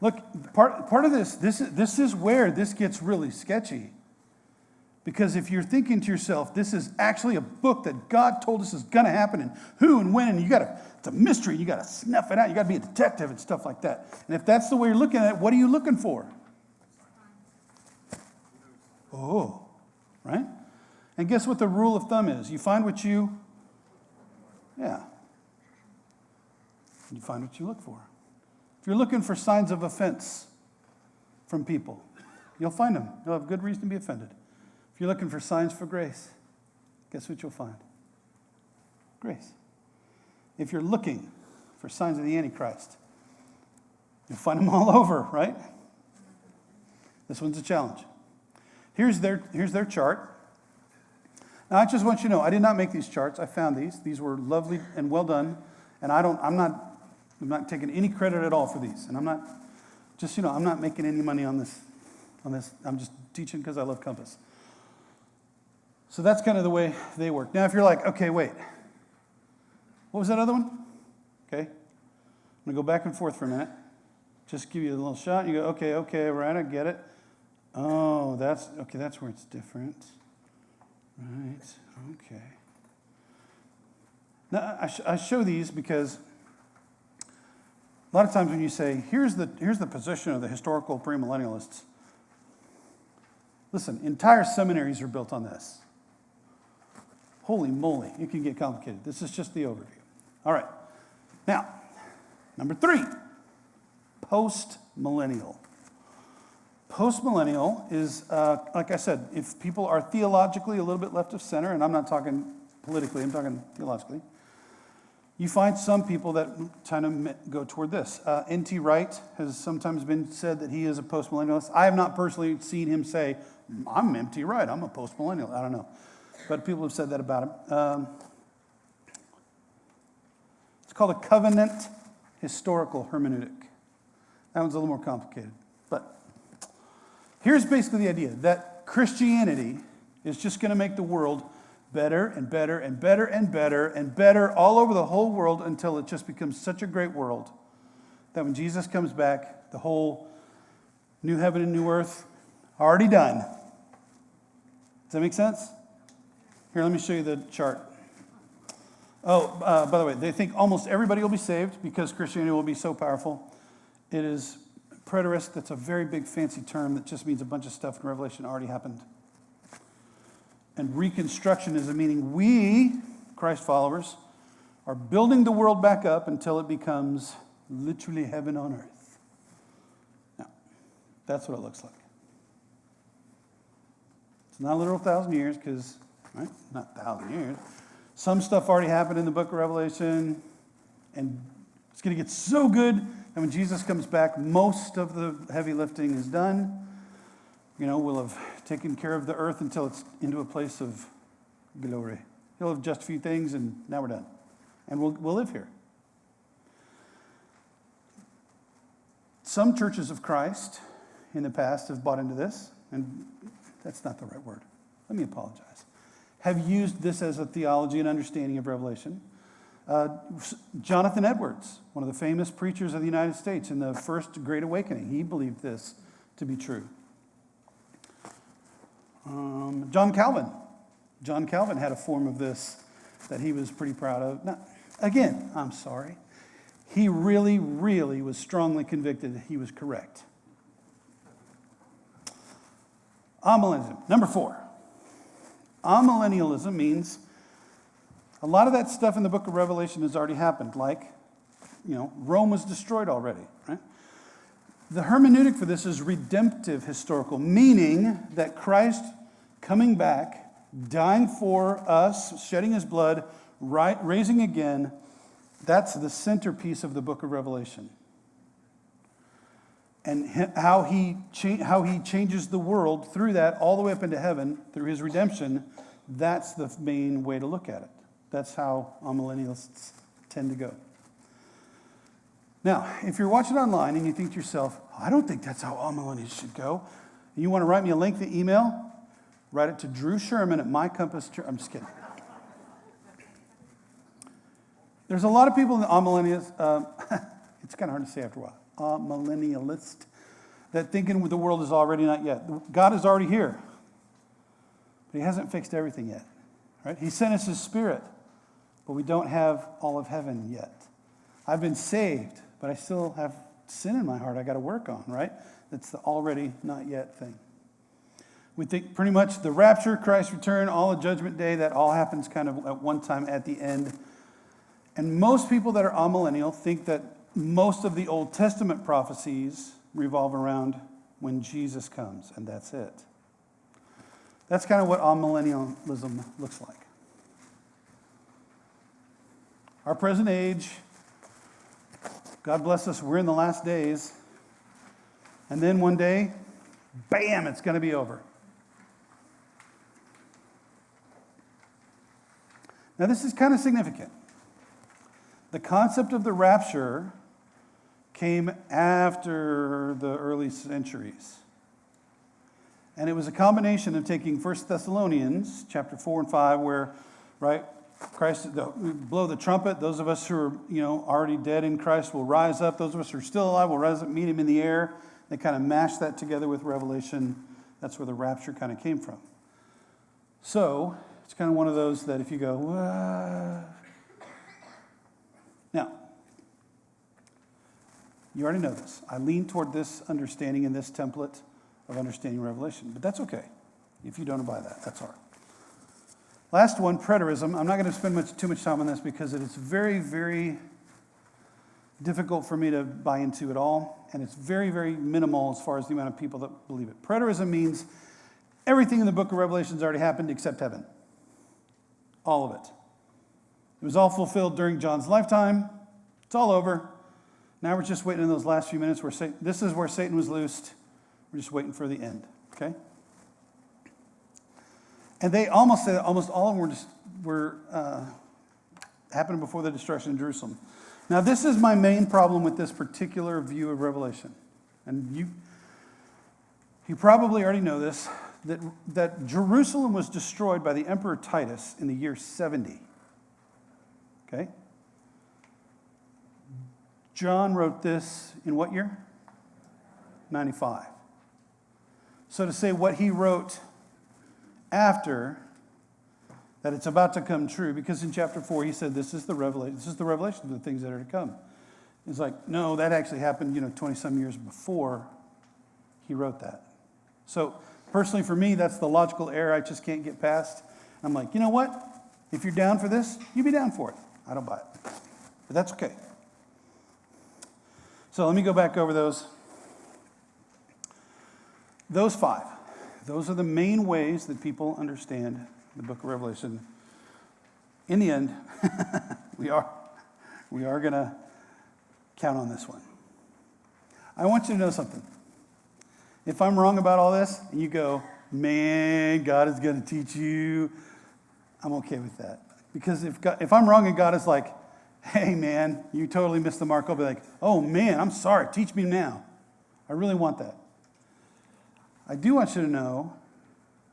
Look, part of this is where this gets really sketchy. Because if you're thinking to yourself, this is actually a book that God told us is going to happen, and who and when, and it's a mystery, you got to snuff it out, you got to be a detective and stuff like that. And if that's the way you're looking at it, what are you looking for? Oh, right? And guess what the rule of thumb is? You find what you find what you look for. If you're looking for signs of offense from people, you'll find them. You'll have good reason to be offended. If you're looking for signs for grace, guess what you'll find? grace. If you're looking for signs of the Antichrist, you'll find them all over, right? This one's a challenge. Here's their chart. Now, I just want you to know, I did not make these charts. I found these. These were lovely and well done. And I'm not taking any credit at all for these. And I'm not making any money on this. I'm just teaching because I love Compass. So that's kind of the way they work. Now, if you're like, okay, wait. What was that other one? Okay. I'm going to go back and forth for a minute. Just give you a little shot. You go, okay, right, I get it. Oh, that's where it's different. Right, okay. Now, I show these because a lot of times when you say, here's the position of the historical premillennialists, listen, entire seminaries are built on this. Holy moly, it can get complicated. This is just the overview. All right. Now, number 3, post-millennial. Post-millennial is, like I said, if people are theologically a little bit left of center, and I'm not talking politically, I'm talking theologically, you find some people that kind of go toward this. N.T. Wright has sometimes been said that he is a post-millennialist. I have not personally seen him say, I'm N.T. Wright, I'm a post-millennial. I don't know. But people have said that about him. It's called a covenant historical hermeneutic. That one's a little more complicated. But here's basically the idea that Christianity is just going to make the world better and better and better and better and better all over the whole world until it just becomes such a great world that when Jesus comes back, the whole new heaven and new earth already done. Does that make sense? Here, let me show you the chart. Oh, by the way, they think almost everybody will be saved because Christianity will be so powerful. It is preterist. That's a very big fancy term that just means a bunch of stuff in Revelation already happened. And reconstructionism, meaning we, Christ followers, are building the world back up until it becomes literally heaven on earth. Now, that's what it looks like. It's not a literal 1,000 years because, right, not 1,000 years. Some stuff already happened in the book of Revelation, and it's going to get so good that when Jesus comes back, most of the heavy lifting is done. You know, we'll have taken care of the earth until it's into a place of glory. He'll have just a few things, and now we're done. And we'll live here. Some churches of Christ in the past have bought into this, and that's not the right word. Let me apologize. Have used this as a theology and understanding of Revelation. Jonathan Edwards, one of the famous preachers of the United States in the First Great Awakening, he believed this to be true. John Calvin. John Calvin had a form of this that he was pretty proud of. Now, again, I'm sorry. He really, really was strongly convicted that he was correct. Amillennialism. Number 4. Amillennialism means a lot of that stuff in the book of Revelation has already happened. Like, Rome was destroyed already, right? The hermeneutic for this is redemptive historical, meaning that Christ coming back, dying for us, shedding his blood, raising again, that's the centerpiece of the book of Revelation. And how he changes the world through that all the way up into heaven through his redemption, that's the main way to look at it. That's how amillennialists tend to go. Now, if you're watching online and you think to yourself, I don't think that's how amillennials should go, and you want to write me a lengthy email, write it to Drew Sherman at My Compass Church. I'm just kidding. There's a lot of people in the amillennials, it's kind of hard to say after a while, amillennialist, that thinking the world is already not yet. God is already here, but he hasn't fixed everything yet. Right? He sent us his Spirit, but we don't have all of heaven yet. I've been saved, but I still have sin in my heart I got to work on, right? That's the already not yet thing. We think pretty much the rapture, Christ's return, all of Judgment Day, that all happens kind of at one time at the end. And most people that are amillennial think that most of the Old Testament prophecies revolve around when Jesus comes, and that's it. That's kind of what amillennialism looks like. our present age, God bless us, we're in the last days. And then one day, bam, it's going to be over. Now, this is kind of significant. The concept of the rapture came after the early centuries. And it was a combination of taking 1 Thessalonians chapter 4 and 5, where, right, Christ, blow the trumpet. Those of us who are, already dead in Christ will rise up. Those of us who are still alive will rise up, meet him in the air. They kind of mashed that together with Revelation. That's where the rapture kind of came from. So it's kind of one of those that if you go, "Whoa." Now, you already know this. I lean toward this understanding in this template of understanding Revelation, but that's okay. If you don't abide that, that's all right. Last one, preterism. I'm not going to spend too much time on this because it is very, very difficult for me to buy into at all, and it's very, very minimal as far as the amount of people that believe it. Preterism means everything in the book of Revelation has already happened except heaven. All of it. It was all fulfilled during John's lifetime. It's all over. Now we're just waiting in those last few minutes where this is where Satan was loosed. We're just waiting for the end, okay? And they almost all of them were happening before the destruction of Jerusalem. Now, this is my main problem with this particular view of Revelation. And you probably already know this, that Jerusalem was destroyed by the Emperor Titus in the year 70. Okay? John wrote this in what year? 95. So to say what he wrote after, that it's about to come true, because in chapter 4 he said this is the revelation of the things that are to come. It's like, no, that actually happened 20-some years before he wrote that. So personally for me, that's the logical error I just can't get past. I'm like, you know what? If you're down for this, you be down for it. I don't buy it. But that's okay. So let me go back over those. Those 5. Those are the main ways that people understand the book of Revelation. In the end, we are going to count on this one. I want you to know something. If I'm wrong about all this, and you go, man, God is going to teach you, I'm okay with that. Because if I'm wrong and God is like, hey, man, you totally missed the mark, I'll be like, oh, man, I'm sorry. Teach me now. I really want that. I do want you to know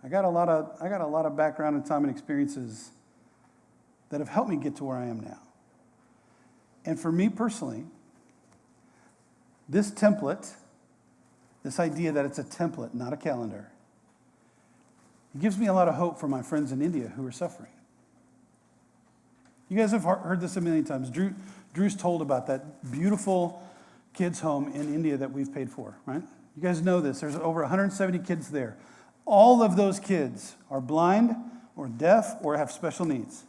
I got a lot of background and time and experiences that have helped me get to where I am now. And for me personally, this template, this idea that it's a template, not a calendar, it gives me a lot of hope for my friends in India who are suffering. You guys have heard this a million times. Drew's told about that beautiful kids' home in India that we've paid for, right? You guys know this. There's over 170 kids there. All of those kids are blind or deaf or have special needs.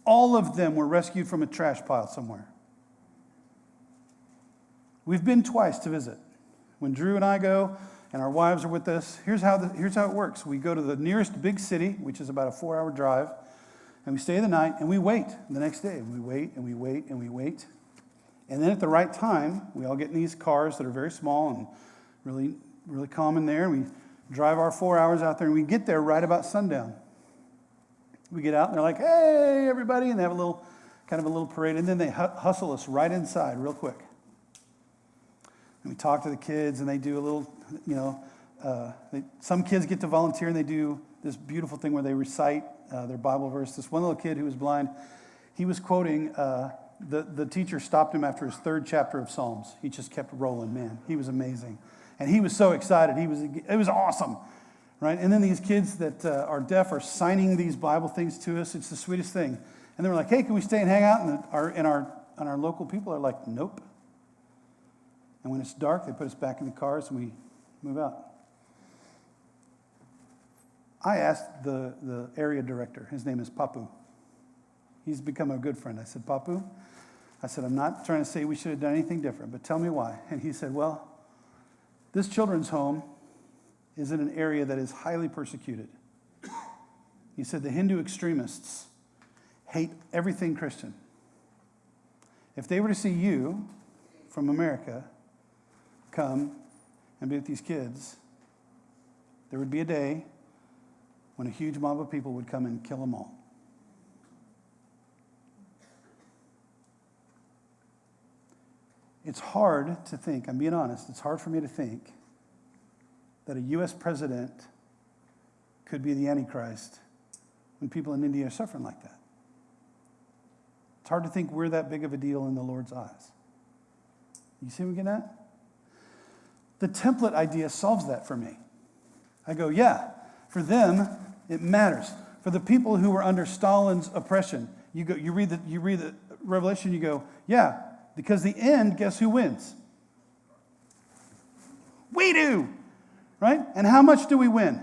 All of them were rescued from a trash pile somewhere. We've been twice to visit. When Drew and I go and our wives are with us, here's how it works. We go to the nearest big city, which is about a 4-hour drive, and we stay the night and we wait the next day. We wait and we wait and we wait. And then at the right time, we all get in these cars that are very small and really, really calm in there. And we drive our 4 hours out there and we get there right about sundown. We get out and they're like, hey, everybody. And they have a little parade. And then they hustle us right inside real quick. And we talk to the kids and they do a little, some kids get to volunteer and they do this beautiful thing where they recite their Bible verse. This one little kid who was blind, he was quoting, the teacher stopped him after his 3rd chapter of Psalms. He just kept rolling, man. He was amazing. And he was so excited. It was awesome, right? And then these kids that are deaf are signing these Bible things to us. It's the sweetest thing. And they were like, hey, can we stay and hang out? And our local people are like, nope. And when it's dark, they put us back in the cars and we move out. I asked the area director. His name is Papu. He's become a good friend. I said, Papu, I'm not trying to say we should have done anything different, but tell me why. And he said, well, this children's home is in an area that is highly persecuted. He said the Hindu extremists hate everything Christian. If they were to see you from America come and be with these kids, there would be a day when a huge mob of people would come and kill them all. It's hard to think, I'm being honest, it's hard for me to think that a U.S. president could be the Antichrist when people in India are suffering like that. It's hard to think we're that big of a deal in the Lord's eyes. You see what I'm getting at? The template idea solves that for me. I go, yeah, for them, it matters. For the people who were under Stalin's oppression, you read the Revelation, you go, yeah, because the end, guess who wins? We do, right? And how much do we win?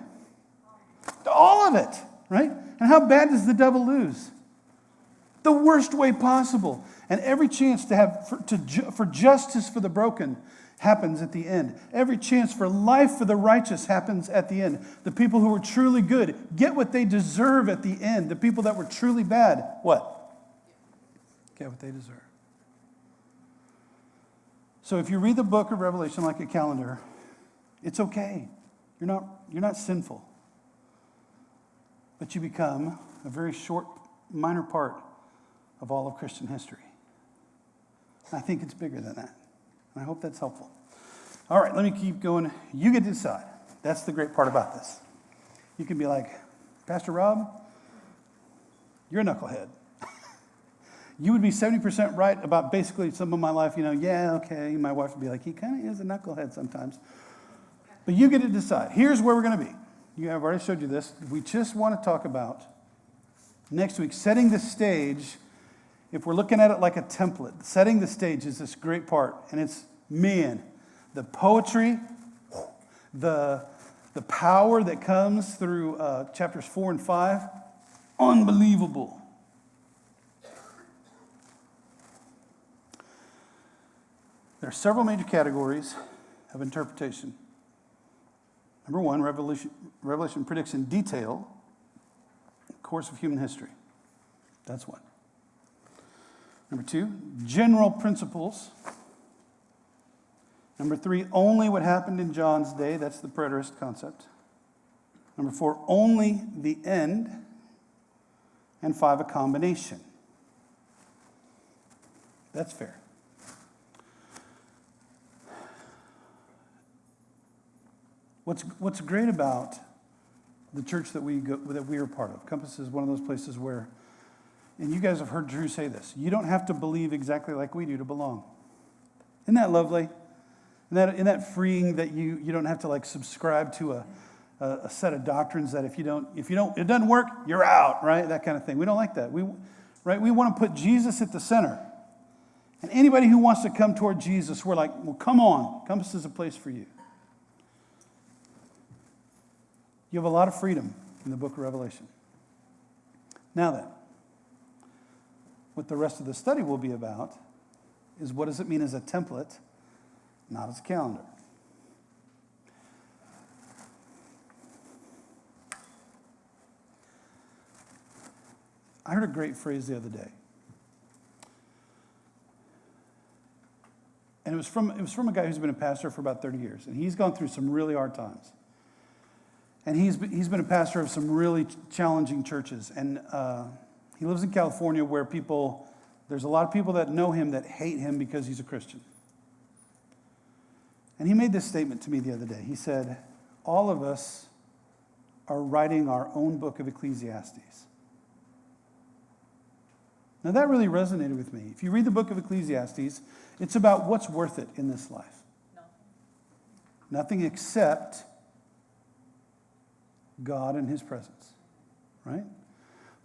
All of it, right? And how bad does the devil lose? The worst way possible. And every chance to have for justice for the broken happens at the end. Every chance for life for the righteous happens at the end. The people who were truly good get what they deserve at the end. The people that were truly bad, what? Get what they deserve. So if you read the book of Revelation like a calendar, it's okay. You're not sinful. But you become a very short, minor part of all of Christian history. I think it's bigger than that. And I hope that's helpful. All right, let me keep going. You get to decide. That's the great part about this. You can be like, Pastor Rob, you're a knucklehead. You would be 70% right about basically some of my life. Yeah, okay. My wife would be like, he kind of is a knucklehead sometimes. But you get to decide. Here's where we're going to be. I've already showed you this. We just want to talk about next week, setting the stage. If we're looking at it like a template, setting the stage is this great part. And it's, man, the poetry, the power that comes through chapters 4 and 5, unbelievable. There are several major categories of interpretation. Number one, Revelation predicts in detail the course of human history. That's one. Number two, general principles. Number three, only what happened in John's day. That's the preterist concept. Number four, only the end. And five, a combination. That's fair. What's great about the church that we are part of, Compass is one of those places where, and you guys have heard Drew say this, you don't have to believe exactly like we do to belong. Isn't that lovely? Isn't that freeing that you don't have to like subscribe to a set of doctrines that if you don't, it doesn't work, you're out, right? That kind of thing. We don't like that. We want to put Jesus at the center. And anybody who wants to come toward Jesus, we're like, well, come on. Compass is a place for you. You have a lot of freedom in the book of Revelation. Now then, what the rest of the study will be about is what does it mean as a template, not as a calendar. I heard a great phrase the other day. And it was from a guy who's been a pastor for about 30 years. And he's gone through some really hard times. And he's been a pastor of some really challenging churches. And he lives in California where there's a lot of people that know him that hate him because he's a Christian. And he made this statement to me the other day. He said, all of us are writing our own book of Ecclesiastes. Now that really resonated with me. If you read the book of Ecclesiastes, it's about what's worth it in this life. Nothing except God and his presence, right?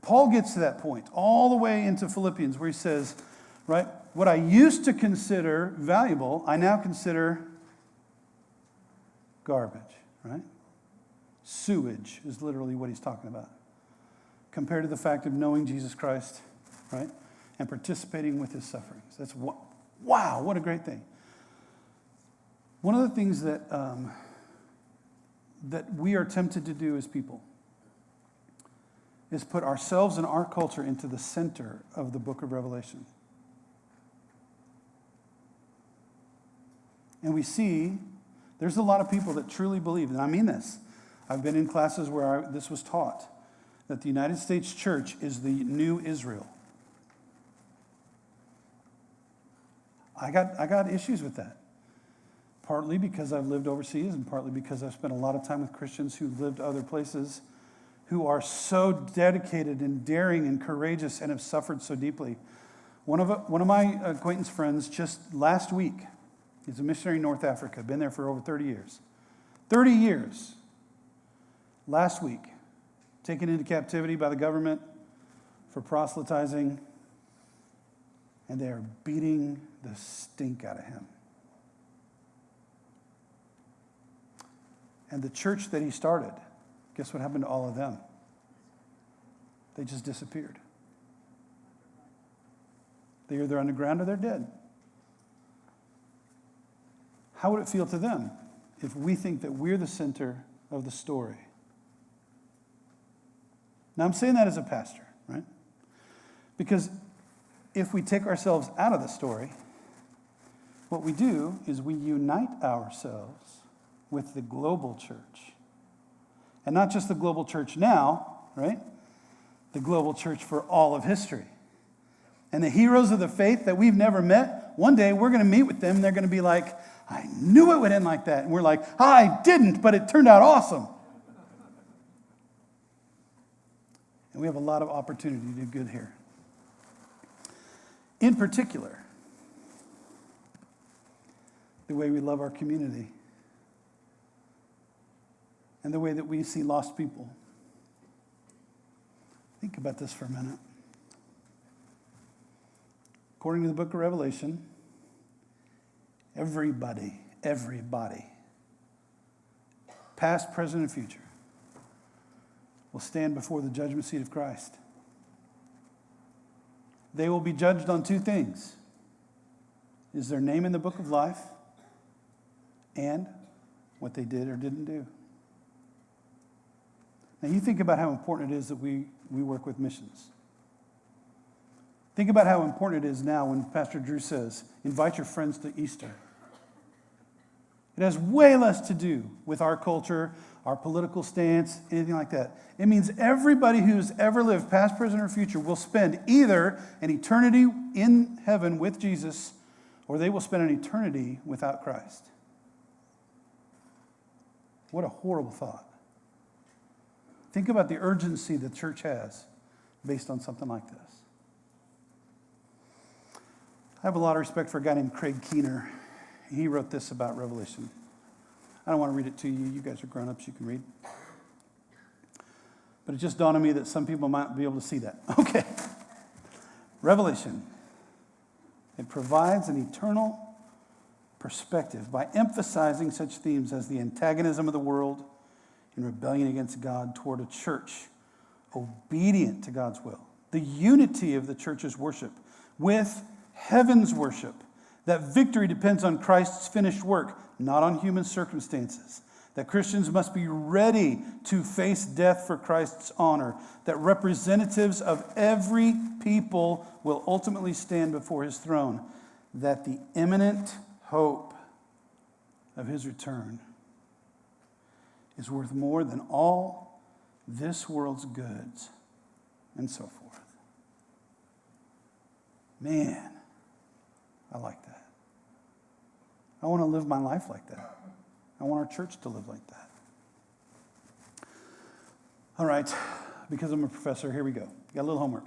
Paul gets to that point all the way into Philippians where he says, right, what I used to consider valuable, I now consider garbage, right? Sewage is literally what he's talking about. Compared to the fact of knowing Jesus Christ, right? And participating with his sufferings. That's wow, what a great thing. One of the things that we are tempted to do as people is put ourselves and our culture into the center of the book of Revelation. And we see there's a lot of people that truly believe, and I mean this. I've been in classes where this was taught, that the United States church is the new Israel. I got issues with that. Partly because I've lived overseas and partly because I've spent a lot of time with Christians who've lived other places who are so dedicated and daring and courageous and have suffered so deeply. One of my acquaintance friends just last week, he's a missionary in North Africa, been there for over 30 years. 30 years. Last week, taken into captivity by the government for proselytizing, and they are beating the stink out of him. And the church that he started, guess what happened to all of them? They just disappeared. They're either underground or they're dead. How would it feel to them if we think that we're the center of the story? Now, I'm saying that as a pastor, right? Because if we take ourselves out of the story, what we do is we unite ourselves with the global church. And not just the global church now, right? The global church for all of history. And the heroes of the faith that we've never met, one day we're going to meet with them and they're going to be like, I knew it would end like that. And we're like, I didn't, but it turned out awesome. And we have a lot of opportunity to do good here. In particular, the way we love our community and the way that we see lost people. Think about this for a minute. According to the book of Revelation, everybody, past, present, and future, will stand before the judgment seat of Christ. They will be judged on two things. Is their name in the book of life and what they did or didn't do. Now you think about how important it is that we work with missions. Think about how important it is now when Pastor Drew says, invite your friends to Easter. It has way less to do with our culture, our political stance, anything like that. It means everybody who's ever lived, past, present, or future, will spend either an eternity in heaven with Jesus, or they will spend an eternity without Christ. What a horrible thought. Think about the urgency the church has based on something like this. I have a lot of respect for a guy named Craig Keener. He wrote this about Revelation. I don't want to read it to you. You guys are grown-ups. You can read. But it just dawned on me that some people might be able to see that. Okay. Revelation. It provides an eternal perspective by emphasizing such themes as the antagonism of the world in rebellion against God toward a church obedient to God's will. The unity of the church's worship with heaven's worship. That victory depends on Christ's finished work, not on human circumstances. That Christians must be ready to face death for Christ's honor. That representatives of every people will ultimately stand before his throne. That the imminent hope of his return is worth more than all this world's goods, and so forth. Man, I like that. I want to live my life like that. I want our church to live like that. All right, because I'm a professor, here we go. Got a little homework.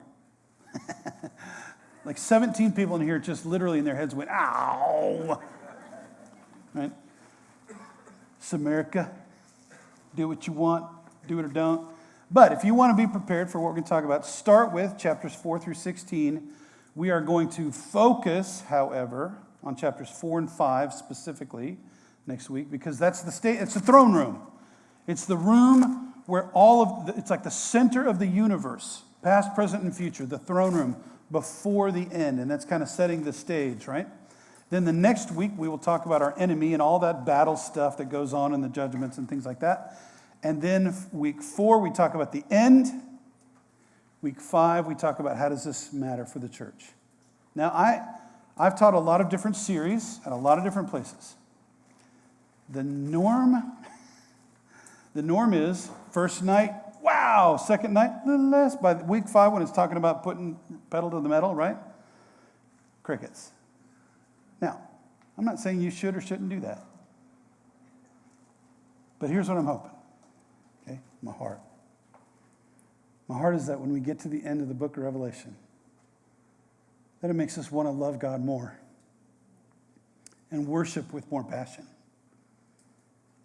Like 17 people in here just literally in their heads went, ow! Right? It's America. Do what you want, do it or don't. But if you want to be prepared for what we're going to talk about, start with chapters 4 through 16. We are going to focus, however, on chapters 4 and 5 specifically next week, because that's it's the throne room. It's the room where it's like the center of the universe, past, present, and future, the throne room before the end. And that's kind of setting the stage, right? Then the next week, we will talk about our enemy and all that battle stuff that goes on in the judgments and things like that. And then week 4, we talk about the end. Week 5, we talk about how does this matter for the church. Now, I've taught a lot of different series at a lot of different places. The norm is first night, wow. Second night, a little less. By week 5, when it's talking about putting pedal to the metal, right? Crickets. Now, I'm not saying you should or shouldn't do that. But here's what I'm hoping, okay? My heart. My heart is that when we get to the end of the book of Revelation, that it makes us want to love God more and worship with more passion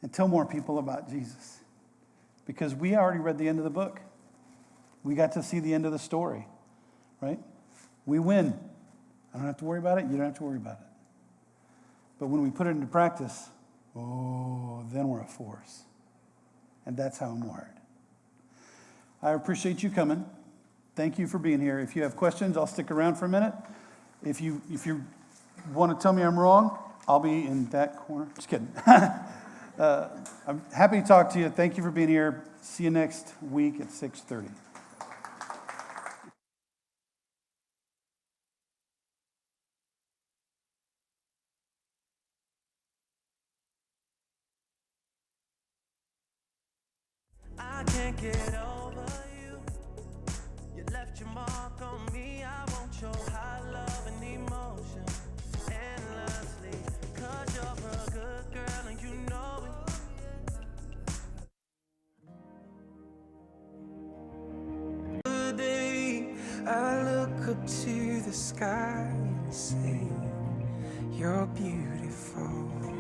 and tell more people about Jesus. Because we already read the end of the book. We got to see the end of the story, right? We win. I don't have to worry about it. You don't have to worry about it. But when we put it into practice, then we're a force. And that's how I'm wired. I appreciate you coming. Thank you for being here. If you have questions, I'll stick around for a minute. If you want to tell me I'm wrong, I'll be in that corner. Just kidding. I'm happy to talk to you. Thank you for being here. See you next week at 6:30. I can't get over you. You left your mark on me. I won't show high love and emotion endlessly. 'Cause you're a good girl and you know it. Today, I look up to the sky and say, you're beautiful.